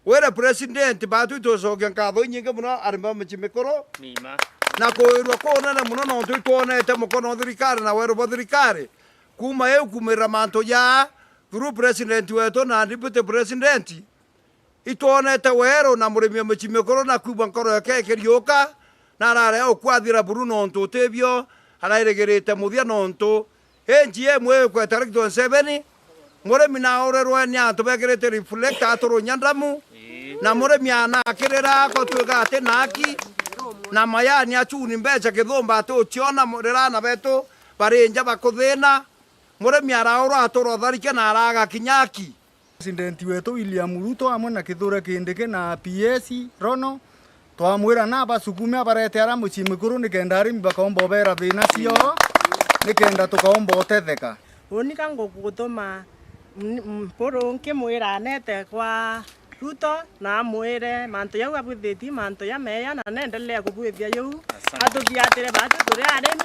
wera president batu tucokia nkatho nyingi muno arima michimikoro nima na kuirwa kuonana muno no tuonete mukono thirikari na wero thirikari kuma eu kumira manto ya through president wetu na deputy president ituonete wero na murimi michimikoro na kuba nkoro yake kirioka na rare okwathira Bruno ntutebio arairegerete muthia nontu NGM kwa tarik 27 murimi na orerwa ni atubegerete reflect aturu nyandamu na murimi ana akirira ko twigate naki na mayani achuni mbeca kithumba atuchiona murirana betu barinja bakuthina murimi araura aturu tharike na araga kinyaki President wetu William Ruto amwe na Kithure Kindiki na PS Rono twamwira na basukume abarete ara muchimikuru nikenda arimi bakomba obera thina cio nikenda tukaomba utetheka unika ngugutuma mpuru nkimwira anete kwa Ruto na mwire manto yau abwithiti manto ya meya na nendelea kubwithia yau atuthiatire batu turi arimi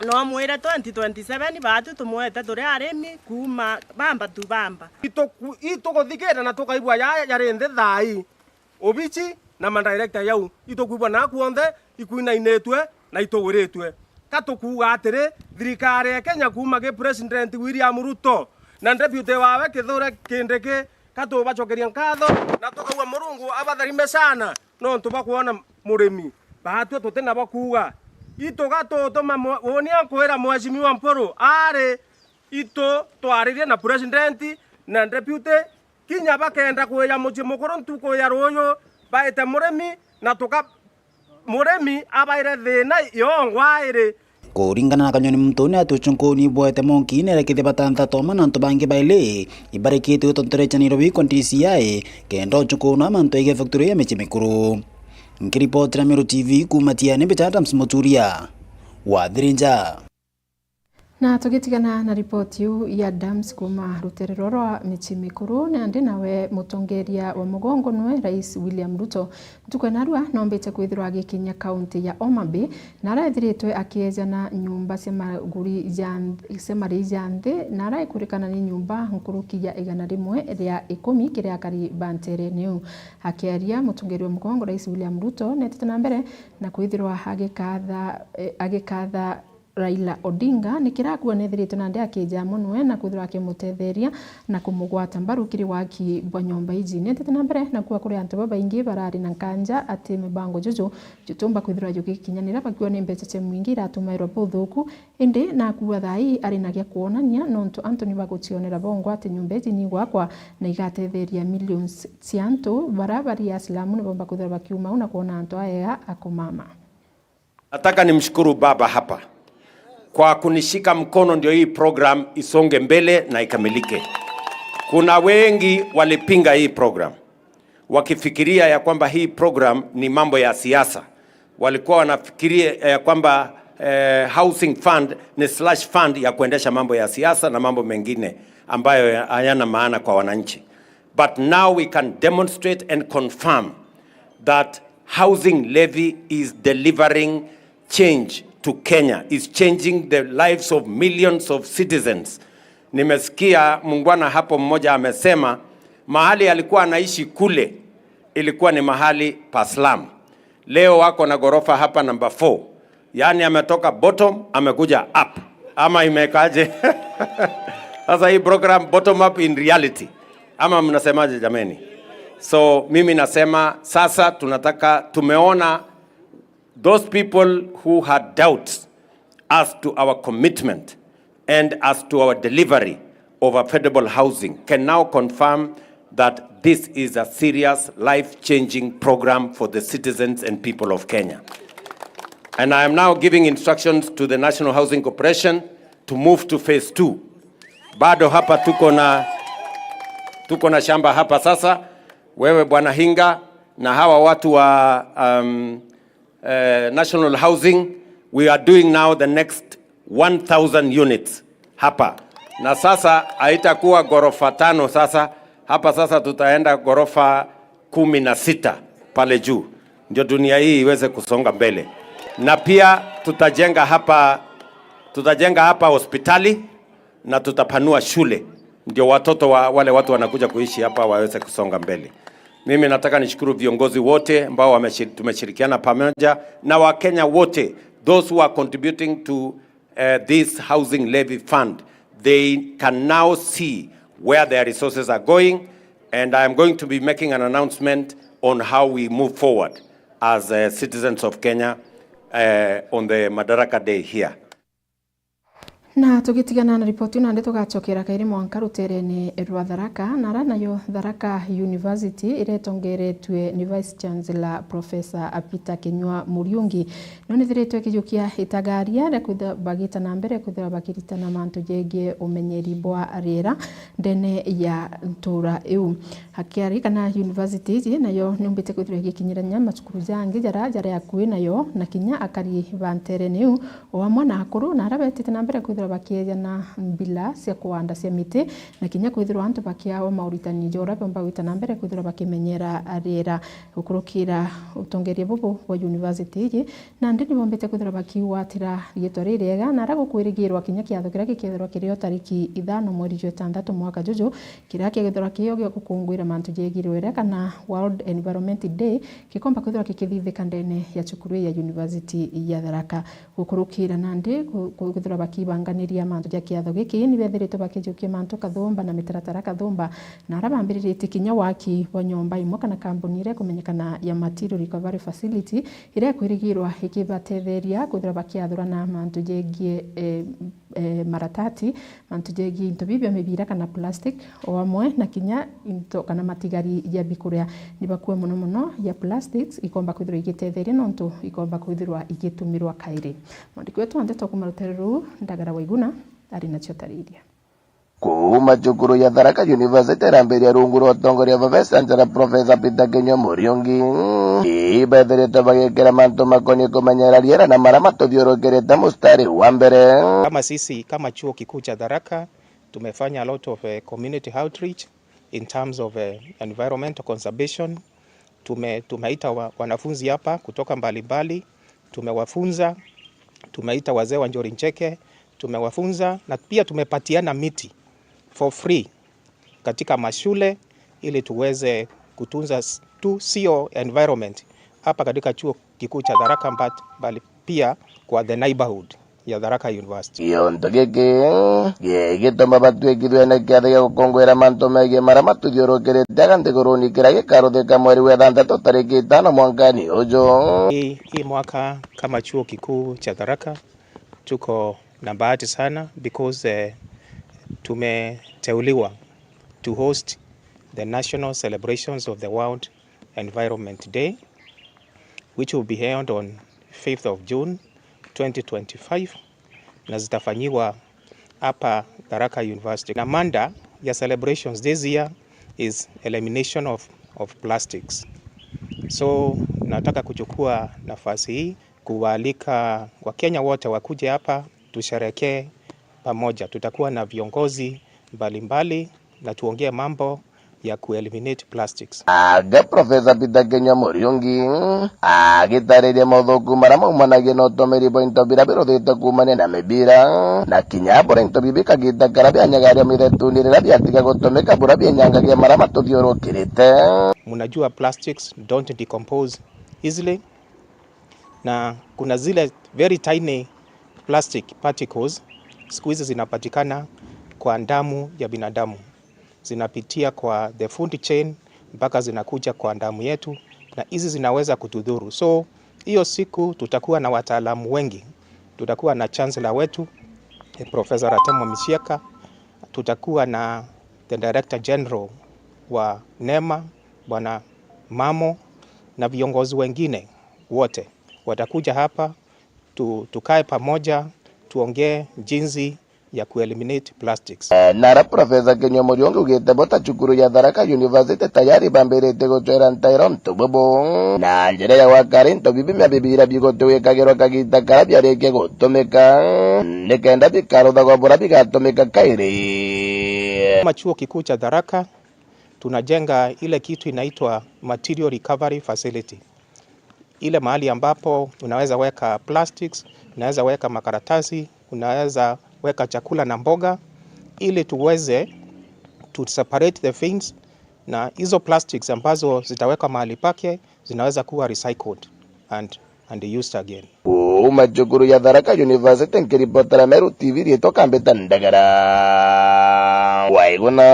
no mwire 2027 batu tumwete turi arimi kuma bamba tu bamba ituguthikira na tukaigua yari nthi thai obichi na mandirector yau itukuigua na kuonthe ikuinainetwe na ituguritwe katukuga atiri thirikari ya Kenya kuma ge President William Ruto na deputy wawe Kithure Kindiki katubacokeria nkatho na tukauga Murungu abatharime sana no tubakuona murimi batu tutena bakuga itugatuutuma wonia kwira Mheshimiwa Mpuru ari ito twaririe na President na deputy kinya bakenda kuya muci mukuru ntuko ya ruyu baite murimi na tuka murimi abaire thina yongwaire kuringana na Kanyoni Mtoni ati uchunkuni bwete monki nerekithia batantha toma na antu bangi baile ibarikite utontorechaniro wi kwa DCI kenda uchukuna mantu ige factory ya michi mikuru. Nkiripoti na Meru TV kumatiane Bechat Msumoturia wa Thirinja. Na tugitigana na ripoti yu ya dams kuma ruterero rwa michi mikuru na ndi nawe mutongeria wa mugongo nwe Rais William Ruto mtukwe narua nombete kwithirwa agikinya kaunti ya Homa Bay na araithiritwe akiejana nyumba semari janthi na araikurikana ni nyumba nkuruki ya 100 ria 10 kiria kari bantere niu akiaria mutongeria wa mugongo Rais William Ruto netete na mbere na kwithirwa agikatha Raila Odinga nikirakuwa nethiritwe na ndi akija munwe na kwithirwa akimutetheria na kumugwata mbaru kiri waki bwa nyomba iji netete na mbere na kuwa kuri antu baingi barari na nkanja ati mibango juju jutumba kwithirwa yugikinyanira bakiwa ni mbeca mwingi iratumairwa buthuku indi na kuwa thai ari na gya kuonania nontu Anthony bagutionera bongo ati nyumba iji ni gwakwa na igatetheria millions cia antu barabari ya Islamu nibomba kwithirwa bakiuma na kuona antu aya akumama. Nataka nimshukuru baba hapa kwa kunishika mkono ndio hii program isonge mbele na ikamilike. Kuna wengi walipinga hii program wakifikiria ya kwamba hii program ni mambo ya siasa. Walikuwa wanafikiria ya kwamba housing fund ni slash fund ya kuendesha mambo ya siasa na mambo mengine ambayo hayana maana kwa wananchi. But now we can demonstrate and confirm that housing levy is delivering change to Kenya, is changing the lives of millions of citizens. Nimesikia mungwana hapo mmoja amesema mahali alikuwa anaishi kule ilikuwa ni mahali pa slum. Leo wako na gorofa hapa number 4. Yani ametoka bottom amekuja up. Ama imekaje? Sasa hii program bottom up in reality. Ama mnasemaje jameni? So mimi nasema sasa tunataka tumeona those people who had doubts as to our commitment and as to our delivery of affordable housing can now confirm that this is a serious life-changing program for the citizens and people of Kenya. And I am now giving instructions to the National Housing Corporation to move to phase 2. Bado hapa tuko na shamba hapa sasa, wewe Bwana Hinga na hawa watu wa National Housing, we are doing now the next 1,000 units hapa. Na sasa haitakuwa gorofa 5 sasa, hapa sasa tutaenda gorofa 16 pale juu. Ndio dunia hii iweze kusonga mbele. Na pia tutajenga hapa hospitali na tutapanua shule. Ndio watoto wale watu wanakuja kuishi hapa waweze kusonga mbele. Mimi nataka nishukuru viongozi wote ambao tumeshirikiana pamoja na Wakenya wote, those who are contributing to this housing levy fund. They can now see where their resources are going, and I am going to be making an announcement on how we move forward as citizens of Kenya on the Madaraka Day here. Na tugitigana na ripoti na ndeto gachokera kairi mwanka ruterene rwa Tharaka nara nayo Tharaka University iretongeretwe ni Vice Chancellor Professor Peter Kinyua Muriungi none thiretwe kijukia itagaria re kwitha bagita na mbere kwitha bakiritana mantu jegie umenyeri bwa riera ndene ya ntura eu hakiari kana university nayo numbite kwithira gikinyiranya macukuru jangi jara yakuwi nayo na kinya akari banterene eu o mwana akuru na arabetite na mbere kwithira bakiya na mbila cia kuwanda cia miti na kinya kwithirwa antu bakiawa mauritani jora bomba wita na mbere kwithirwa bakimenyera riera ukurukira utongerie bubu wa university na ndini bombete kwithirwa bakiwatira rieto rirega na arago kwirigirwa kinya kiatho kiria gikithirwa kirio tariki 5 mweri wa 6 mwaka juju kiria kigithirwa kiyo gya gukungwira mantu jegirwere kana World Environment Day kikomba kwithirwa kikithithika ndene ya cukuru ya university ya Tharaka ukurukira nandi kwithirwa bakibanga ria mantu ja kiatho giki ni bethiritwe bakijukia mantu kathumba na mitaratara kathumba na arabambiririe kinya waki wa nyomba imwe kana kambuni ire kumenyekana ya material recovery facility ire kwirigirwa ikibatetheria kwithira bakiathura na mantu jegie maratati mantu jegie into bibia mibira kana plastic o amwe na kinya into kana matigari ya bikuria ni bakue muno ya plastics ikomba kwithira igitetheria nontu ikomba kwithirwa igitumirwa kairi mwandiki wetu andeto kumaruteru ndagara Waiguna ari nacio tariria kuma cukuru ya Tharaka University ramberia rungu rwa tongoria Vice Chancellor Professor Peter Kinyua Muriungi ibetherete bagekera mantu makonie kumenyera riera na mara matuthiurukerete mustari wa mbere. Kama sisi kama chuo kikuu cha Tharaka tumefanya a lot of community outreach in terms of environmental conservation. Tumeita wanafunzi hapa kutoka mbalimbali, tumewafunza, tumeita wazee wa Njori Ncheke, tumewafunza na pia tumepatiana miti for free katika mashule ili tuweze kutunza sio environment hapa katika chuo kikuu cha Tharaka bali pia kwa the neighborhood ya Tharaka University. Yonto gitoma batwekithwe na kiatho gia gukongwera mantu megie mara matuthiurukerete agante kurunikira gikaruthika mweri wa 6 tariki 5 mwakani uju. Hii mwaka kama chuo kikuu cha Tharaka tuko na bahati sana because tumeteuliwa to host the national celebrations of the World Environment Day which will be held on 5th of June 2025 na zitafanyiwa hapa Tharaka University. Na manda ya celebrations this year is elimination of plastics. So nataka kuchukua nafasi hii kuwaalika Wakenya wote wakuje hapa tusherekee pamoja. Tutakuwa na viongozi mbalimbali na tuongee mambo ya kueliminate plastics. Aga Professor Peter Kinyua Muriungi agitariria mauthuku mara maumanagia na utumiri pointo bira biruthite kumania na mibira na kinya pointo bibika gitakara bianyagaria miretuni rira biatiga gutumika bura bianyangagia mara matuthiurukirite. Mnajua plastics don't decompose easily na kuna zile very tiny plastic particles siku hizi zinapatikana kwa damu ya binadamu, zinapitia kwa the food chain mpaka zinakuja kwa damu yetu na hizi zinaweza kutudhuru. So hiyo siku tutakuwa na wataalamu wengi, tutakuwa na chancellor wetu Professor Ratemo Mishieka, tutakuwa na the Director General wa NEMA Bwana Mamo na viongozi wengine wote watakuja hapa tukae pamoja tuongee jinsi ya kueliminate plastics. Nara Professor Kinyua Muriungi ugite bota cukuru ya Tharaka University tayari bambirite gutwera ntairo ntububu na njira ya wakarinto bibimya bibira bigotwikagirwa kagita kara byareke gutumika nikenda bikaruthagwo bura bigatumika kairi. Kama chuo kikuu cha Tharaka tunajenga ile kitu inaitwa material recovery facility, ile mahali ambapo unaweza weka plastics, unaweza weka makaratasi, unaweza weka chakula na mboga ili tuweze to separate the things, na hizo plastics ambazo zitaweka mahali pake zinaweza kuwa recycled and used again. Cukuru ya Tharaka University nkiripotera Meru TV ritoka mbeta ndagara Waiguna.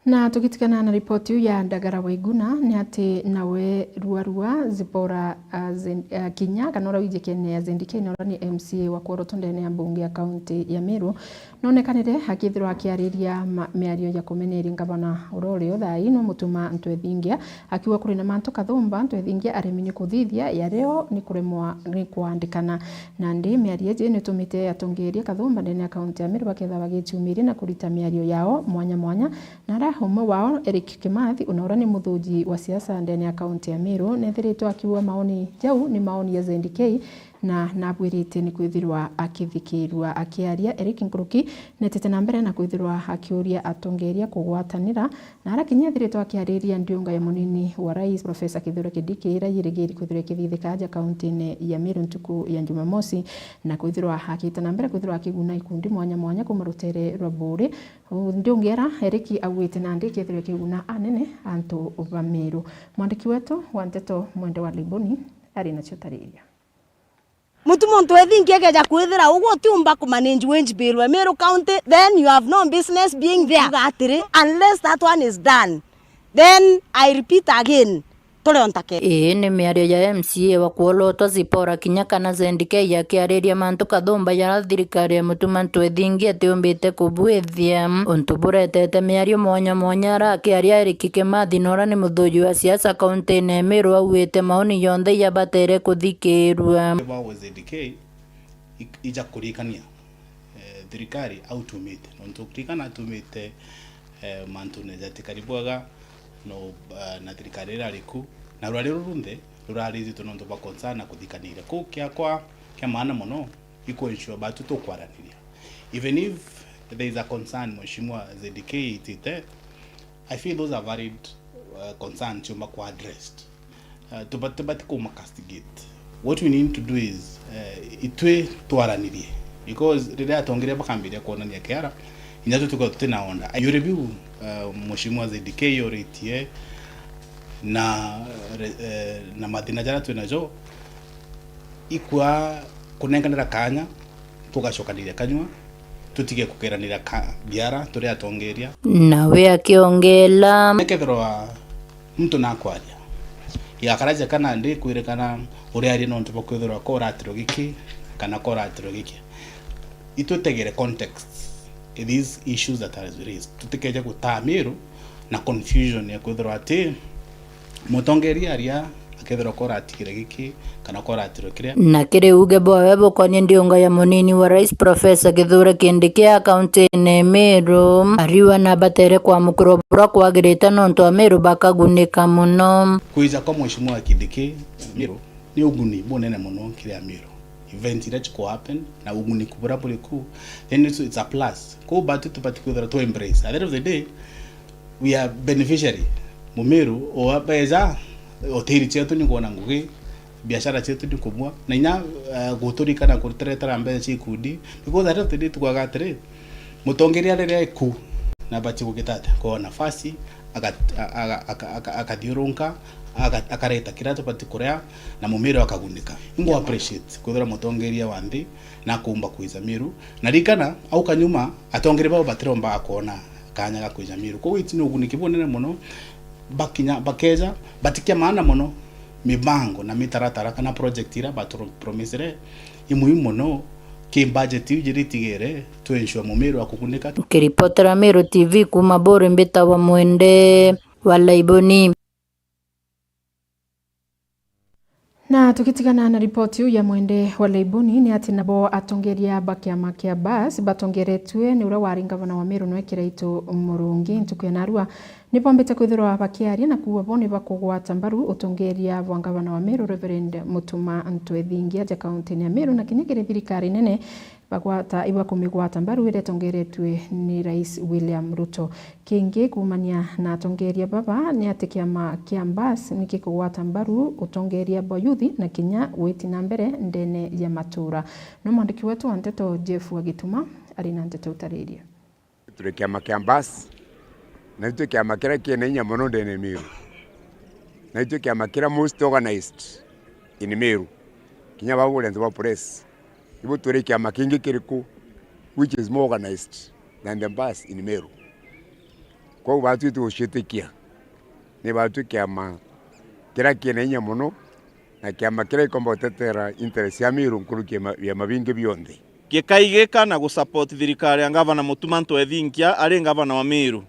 Na tukitikana na ripoti ya Ndagara Waiguna ni ati nawe ruarua Zipora Kinya kanora wije kene ya zendike ni MCA wa Kworoto ndene ya mbunge ya kaunti ya Meru nonekanire hakithirwa akiariria miario ya kumeneri ngavana urore othai no mutuma ntwethingia akiwa kuri na manto kathumba ntwethingia aremini kuthithia ya leo ni kuremwa ni kuandikana na ndi miario je ni tumite atongeria kathumba ndene ya kaunti ya Meru baketha bagitumiri na kurita miario yao mwanya mwanya na umwe wao Eric Kimathi unaura ni muthuji wa siasa ndani ya kaunti ya Meru nethiritwo akiwa maoni jau ni maoni ya ZNDK na nabwirite ni kwithirwa akithikirwa akiaria Eric Nkuruki netete na mbere na kwithirwa akiuria atongeria kugwatanira na arakinya thiritwo akiariria ndiunga ya munini wa rais Professor Kithure Kindiki ira yirigiri kwithirwa kithithikaja kaunti ya Meru ntuku ya Jumamosi na kwithirwa hakita na mbere kwithirwa akiguna ikundi mwanya mwanya kumarutere rwaburi ndiungera Eric awite na ndike thire kiguna anene antu ba Meru. Mwandiki wetu wa Nteto Mwende wa Liboni ari na chotariria mutu muntu ethingie geja kwithira ugo tiumba ku manage wage bill wa Meru County, then you have no business being there unless that one is done. Then I repeat again, ni miario ya MCA wa Kworoto Zipora Kinya kana ZNDK yakiariria mantu kathumba ya thirikari ya mutuma ntwethingia tiumbite kubwithia untu buretete miario mwanya mwanya arakiaria Eric Kimathi nora ni muthuji wa siasa kaunti ya Meru awite maoni yonthe ya batere kuthikirwa wa ZNDK ija kurikania thirikari au tumite nontu kurikana tumite mantu nejatikaribuaga no na thirikari rariku na rwarero runthe rurarithi tononto ba konsana kuthikanira ko kwa maana muno iko ensure batu to kwaraniria even if there is a concern mheshimiwa ZDK itite I feel those are valid concerns chuma kwa addressed to but kuma castigate. What we need to do is itwe twaranirie because rida atongeria bakambiria kuonania kiara inyato tuko tunaona you review mheshimiwa ZDK yoretie na mathina jara twenajo ikwa kunenganira kanya tugacokanira kanywa tutige kukeranira biara turi atongeria nawe akiongela nekethirwa mtu nakwaria ya karaja kana ndi kwirekana uri ari no ntupo kwithirwa ko ratiro giki kana ko ratiro giki itutegere context these issues that are raised tutikeje gutamiru na confusion ya kwithirwa ati mutongeria aria akethirwa ko ratigire giki kana ko ratiro kiria na kire uge bwawe bukonie ndiunga ya munini wa rais Professor Kithure Kindiki kaunti ya Meru ariwa na batere kwa mukuru bura kwagirita nonto Meru bakagunika muno kuiza kwa mheshimiwa Kindiki Meru ni uguni bonene muno kiria Meru event that could happen na uguni kubura buliku then it's a plus ko batu tupatikwithira to embrace at the end of the day we are beneficiary Mumeru o abeza hoteli chetu ni kuona ngugi biashara chetu ni kubwa na ina guturika na kuteretera mbele chikundi because at the end of the day tukwagatire mutongeria rere ku na bachi kugitata kwa nafasi akadiurunka akareta kirato patikurea na Mumeru akagunika ingo appreciate kuthira mutongeria wandi na kumba kuiza Meru na rikana au kanyuma atongere babo batiromba akona kanya ga kuiza Meru ko witi no guniki bonene muno bakinya bakeja batikia maana muno mibango na mitaratara kana project ira batro promisere imuhimu muno ki budget ujiritigere to ensure Mumeru akugunika kiripotera Meru TV kuma bore mbeta wa Mwende wa Liboni. Na tukitigana na ripoti ya Mwende wa Liboni ni ati nabo atongeria bakiama kia bas batongeretwe ni ura wari ngavana wa Meru nwekira itu Murungi ntuku ya Narua nipo mbete kwithirwa bakiaria na kuwa boni bakugwata mbaru utongeria bwa ngavana wa Meru Reverend Mutuma Ntwethingia ja kaunti ya Meru na kinyegere thirikari nene bagwata iwa kumigwata mbaru ire tongeretwe ni rais William Ruto kingi kumania na tongeria baba ni ati kiama kia bas nikikugwata mbaru utongeria boyuthi na kinya weti na mbere ndene ya matura no mwandiki wetu wa Nteto Jeff Wagituma ari na Nteto utariria turi kiama kia bas na itu kiama kira kiene nya mono ndene Meru na itu kiama kira most organized in Meru kinya babule nzo press ibo turi kiama kingi kiriku which is more organized than the bus in Meru kwa batu tushitikia ni batu kiama kira kinenya muno na kiama kira ikombotetera interest ya Meru nkuruki ya mabinge bionde gikaigika na gusupport thirikari ya gavana Mutumanto Ethinkia ari gavana wa Meru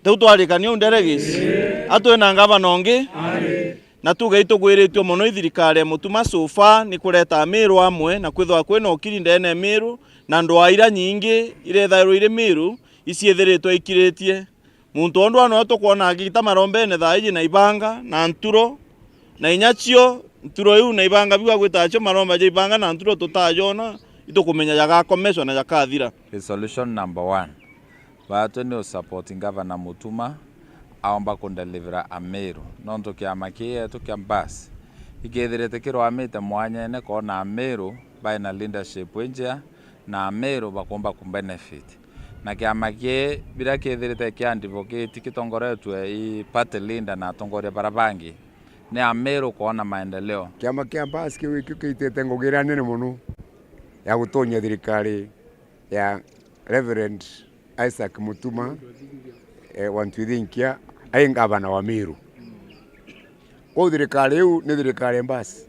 tu twarikania underegis atu na gavana ongi na tugaito gwiritio muno thirikari Mutuma sofa ni kureta Meru amwe na kwithwa kwina okiri ndene Meru na ndwaira nyingi irethairwo ire Meru iciethiritwo ikiritie muntu ondu ano tukuona agita marombene thaiji na ibanga na nturo na inyacio nturo yu na ibanga biwa gwitacho maromba je ibanga na nturo tutajona itukumenya yagakomeshwa na yakathira. Resolution number 1 batu ni supporting Governor Mutuma aomba kundelivera Meru nonto kiama kie tukiambas ikethirite kirwamite mwanya ene kona Meru baina leadership wenjia na Meru bakomba kumbenefit na kiama kie bila kethirite kia advocate kitongoretwe i party leader na tongore barabangi ni Meru kuona maendeleo. Kiama kia basi kiitete ngogira nene muno ya gutonya thirikari ya Reverend Isaac Mutuma wantu Ethinkia ai gavana wa Meru. Kwa thirikari yu ni thirikari mbasi.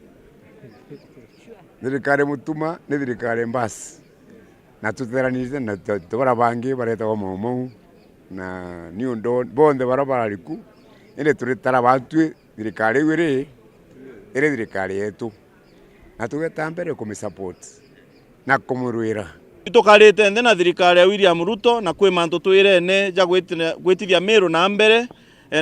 Thirikari Mutuma ni thirikari mbasi. Na tuteranirize na barabangi bareta wa maumau na ni undo bonde barabarariku ende turitara batu thirikari yu iri thirikari yetu na tugeta mbere kumisupport na kumurwira itukarite nde na thirikari ya William Ruto na kwi mantu twirene ja gwitithia Meru na mbere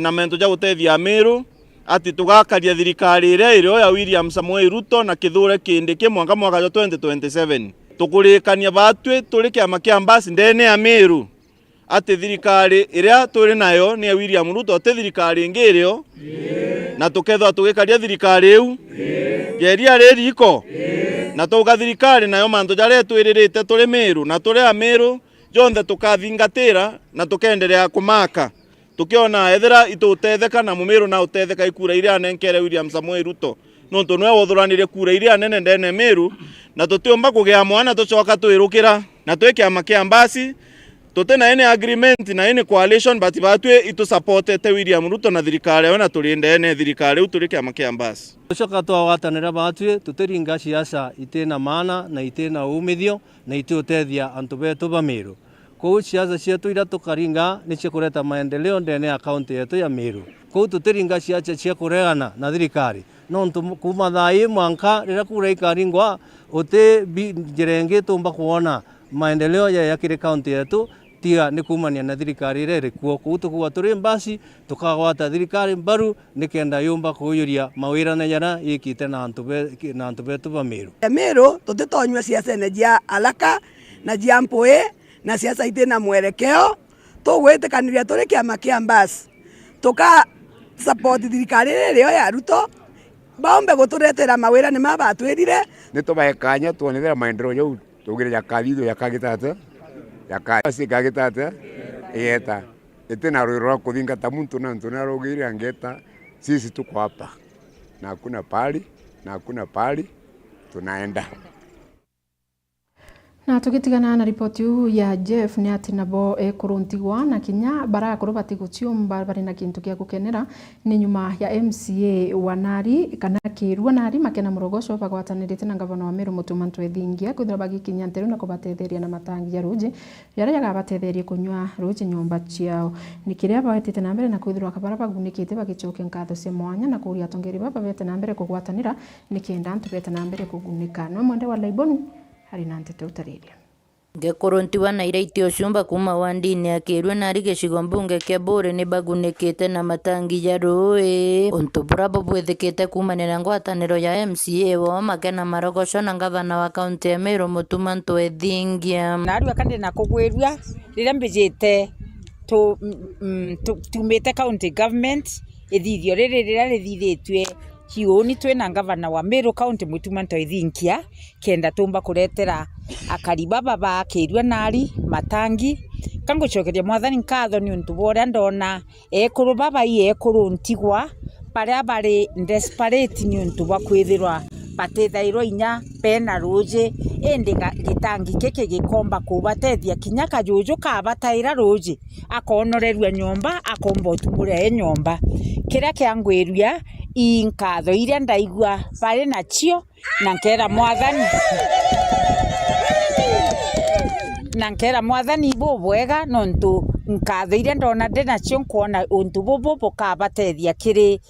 na mento ja gutethia Meru ati tugakaria thirikari ire ya William Samoei Ruto na kithure kindi kimwanga mwaka 2027 tukurikania batwe turi kiama kia mbasi ndene ya Meru ati thirikari ire turi nayo ni ya William Ruto te thirikari ingirio na tukethwa tugikaria thirikari iu geria riko na tuga thirikari nayo mantu jare twiririte turi Meru na turi a Meru jonthe tukathingatira na tukenderea kumaka tukiona ethera itutetheka na Mumeru na utetheka ikura iria nenkere William Samoei Ruto nonto nwe wothuranire kura iria nene ndene Meru na tutiomba kugia mwana tucoka twirukira na twikiama kia mbasi tutena ene agreement na ene coalition but batwe itu support te William Ruto na thirikari ona turinde ene thirikari uturi kiama kia mbasi tucoka twawatanira batwe tuteringa siasa itena maana na itena umithio na itutethia antu betu ba Meru kou siasa cietu ira tukaringa ni cia kureta maendeleo ndene ya kaunti yetu ya Meru kou tuteringa siasa cia kuregana na thirikari nontu kuma thai mwanka rira kura ikaringwa uti njirenge tumba kuona maendeleo ya kire kaunti yetu tia ni kumania na thirikari ire kuo kou tukuwa turi mbasi tukagwata thirikari mbaru nikenda yumba kuyuria mawira na jana ikite na antu betu ba Meru. Meru tutitonywa siasa ne jia alaka na jia mpoe na siasa itena mwerekeo tugwitikaniria turi kiama kia mbasi tuka support thirikari ire ya Ruto baombe guturetera mawira ni mabatwirire ni tubahekanya tuonethera maendeleo yau tugire yakathido yakagitate yakasi kagitate yeta itena rwiro kuthingata muntu na muntu na rogire angeta sisi tuko hapa na hakuna pali tunaenda. Na tugitigana na ripoti ya Jeff ni ati nabo kuruntigwa na kinya barakuru batiguciumba bari na kintu kia gukenera ni nyuma ya MCA wanari kana kirwa nari makena murogoco bagwatanirite na gavana wa Meru Mutumanto Ethinkia kwithira bagikinya nteru na kubatetheria na matangi ya ruji yara yagabatetheria kunywa ruji nyumba ciao ni kiria baetite na mbere na kwithira kabara bagunikite bagicoke nkatho cia mwanya na kuria tongeri baba bete na mbere kugwatanira ni kenda antu bete na mbere kugunika no mwende wa Laibonu hari na nteto utariria Gekorontiwa na iraitio cumba kuma wandini ya kirwe na rige cigombunge kia bure ni bagunikite na matangi ya rui untu burabo bwethikite kumanira ngwataniro ya MCA wa makena marogoco na gavana wa kaunti ya Meru Mutumanto Ethinkia na arua kandi na kugwirua rira mbijite tumite county government ithithio rira rithithitwe hiuni twina gavana wa Meru County Mutumanto Ethinkia kenda tumba kuretera akariba baba kirwa nari matangi kangucokeria mwathani nkatho ni untu boria ndona ekuru baba ekuru ntigwa baria bari desperate ni untu bwa kwithirwa batethairwo inya pena rũji indi gitangi kiki gikomba kubatethia kinya kajuju kabataira rũji akonorerua nyomba akomba utumure nyomba kiria kiangwiria inkatho iria ndaigua bari nacio na nkera mwathani bubwega nontu nkatho iria ndona ndinacio nkuona untu bubu bukabatethia kiri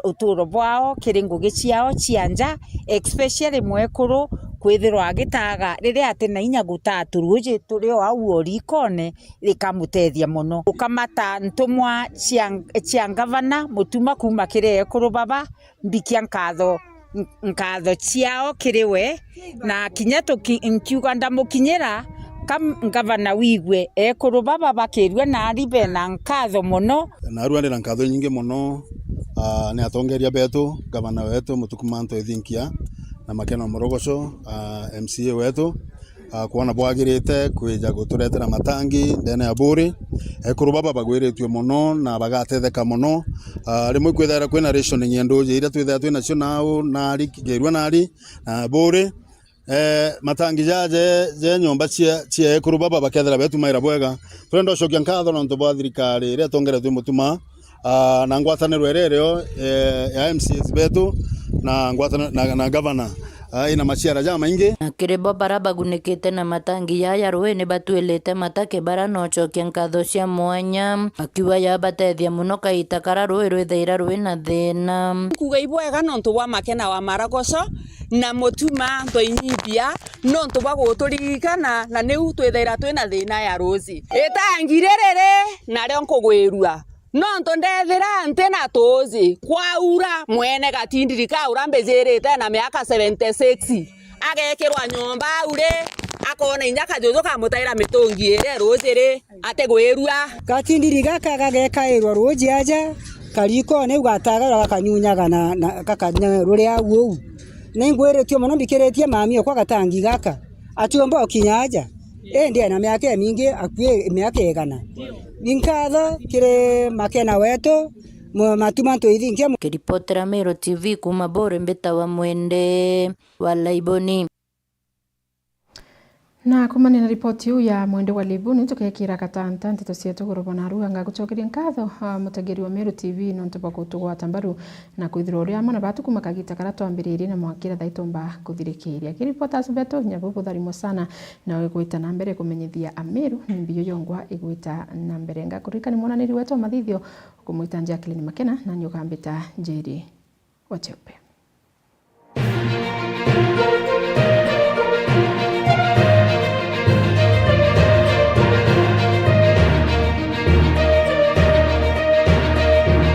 uturo bwao kiri ngugi ciao cianja especially mwekuru kwithirwa agitaga riria ati na inya gutatu ruji turio au orikone rikamutethia muno ukamata ntumwa cia gavana mutuma kuma kiri ekuru baba mbikia nkatho ciao kiriwe na kinya nkiuga ndamukinyira gavana wigwe ekuru baba bakirwe na ribe na nkatho muno na ruande na nkatho nyingi muno ni atongeria betu gavana wetu Mutukumanto Ethinkia na Makena Morogoco MCA wetu kuona bwagirite kwija guturetera matangi ndene ya buri ekuru baba bagwiritwe muno na bagatetheka muno rimwe kwithera kwina rationing endoje ira twithera twina cio nao nari kigerwa nari buri matangi je nyomba cia ekuru baba bakethera betu maira bwega twenda cokia nkatho na ntobwa thirikari ria tongeretwe mutuma na ngwataniro erereo ya MCs betu na ngwataniro na governor ina maciara ja maingi kirebo barabagunikite na matangi ya rũĩ nĩ batuĩlĩte matake bara nocokia nkatho cia mwanya akiuga yabatethia muno kaita kara rũĩ rwĩthaira rwĩ na thĩna kuga ibwega nontu bwa Makena wa Maragoco na mutuma ntoinyithia nontu bwa gũtũririkana na nĩu twĩthaira twĩna thĩna ya rũci ĩtangirĩrĩrĩ narĩo nkũgwĩrua nonto ndethira ntena tozi kwaura mwene gatindirika urambezerete na miaka 76 agekirwa nyomba ure akona inyaka jojo kamutaira mitungi ere rozere ategwerua gatindirika kagagekairwa roji aja kaliko ne ugataga kanyunyaga na kakanya ruri awu ningweretio muno bikiretie mami okwa gatangi gaka atiomba okinyaja ndiye na miaka mingi akwie miaka igana Vinkatho kire Makena wetu Mutukumanto Ethinkia kiripotera Meru TV kuma Bore Mbita wa Mwende wa Laiboni na kumania na ripoti yu ya Mwende wa Laiboni tukekira katanta ntito cietu gurubona ruanga gucokeria nkatho mutegeri wa Meru TV nontu bwa kutugwata mbaru na kwithira uria mana batu kuma kagita kara twambiririe na mwakira thaitomba kuthirikiria kiripota betu nyabubu tharimo sana na wegwita na mbere kumenyithia Ameru ni mbio yongwa igwita na mbere ngakurika ni monaniri wetu mathithio kumwita Jacqueline Makena na nyugambita Jerry Wachepe.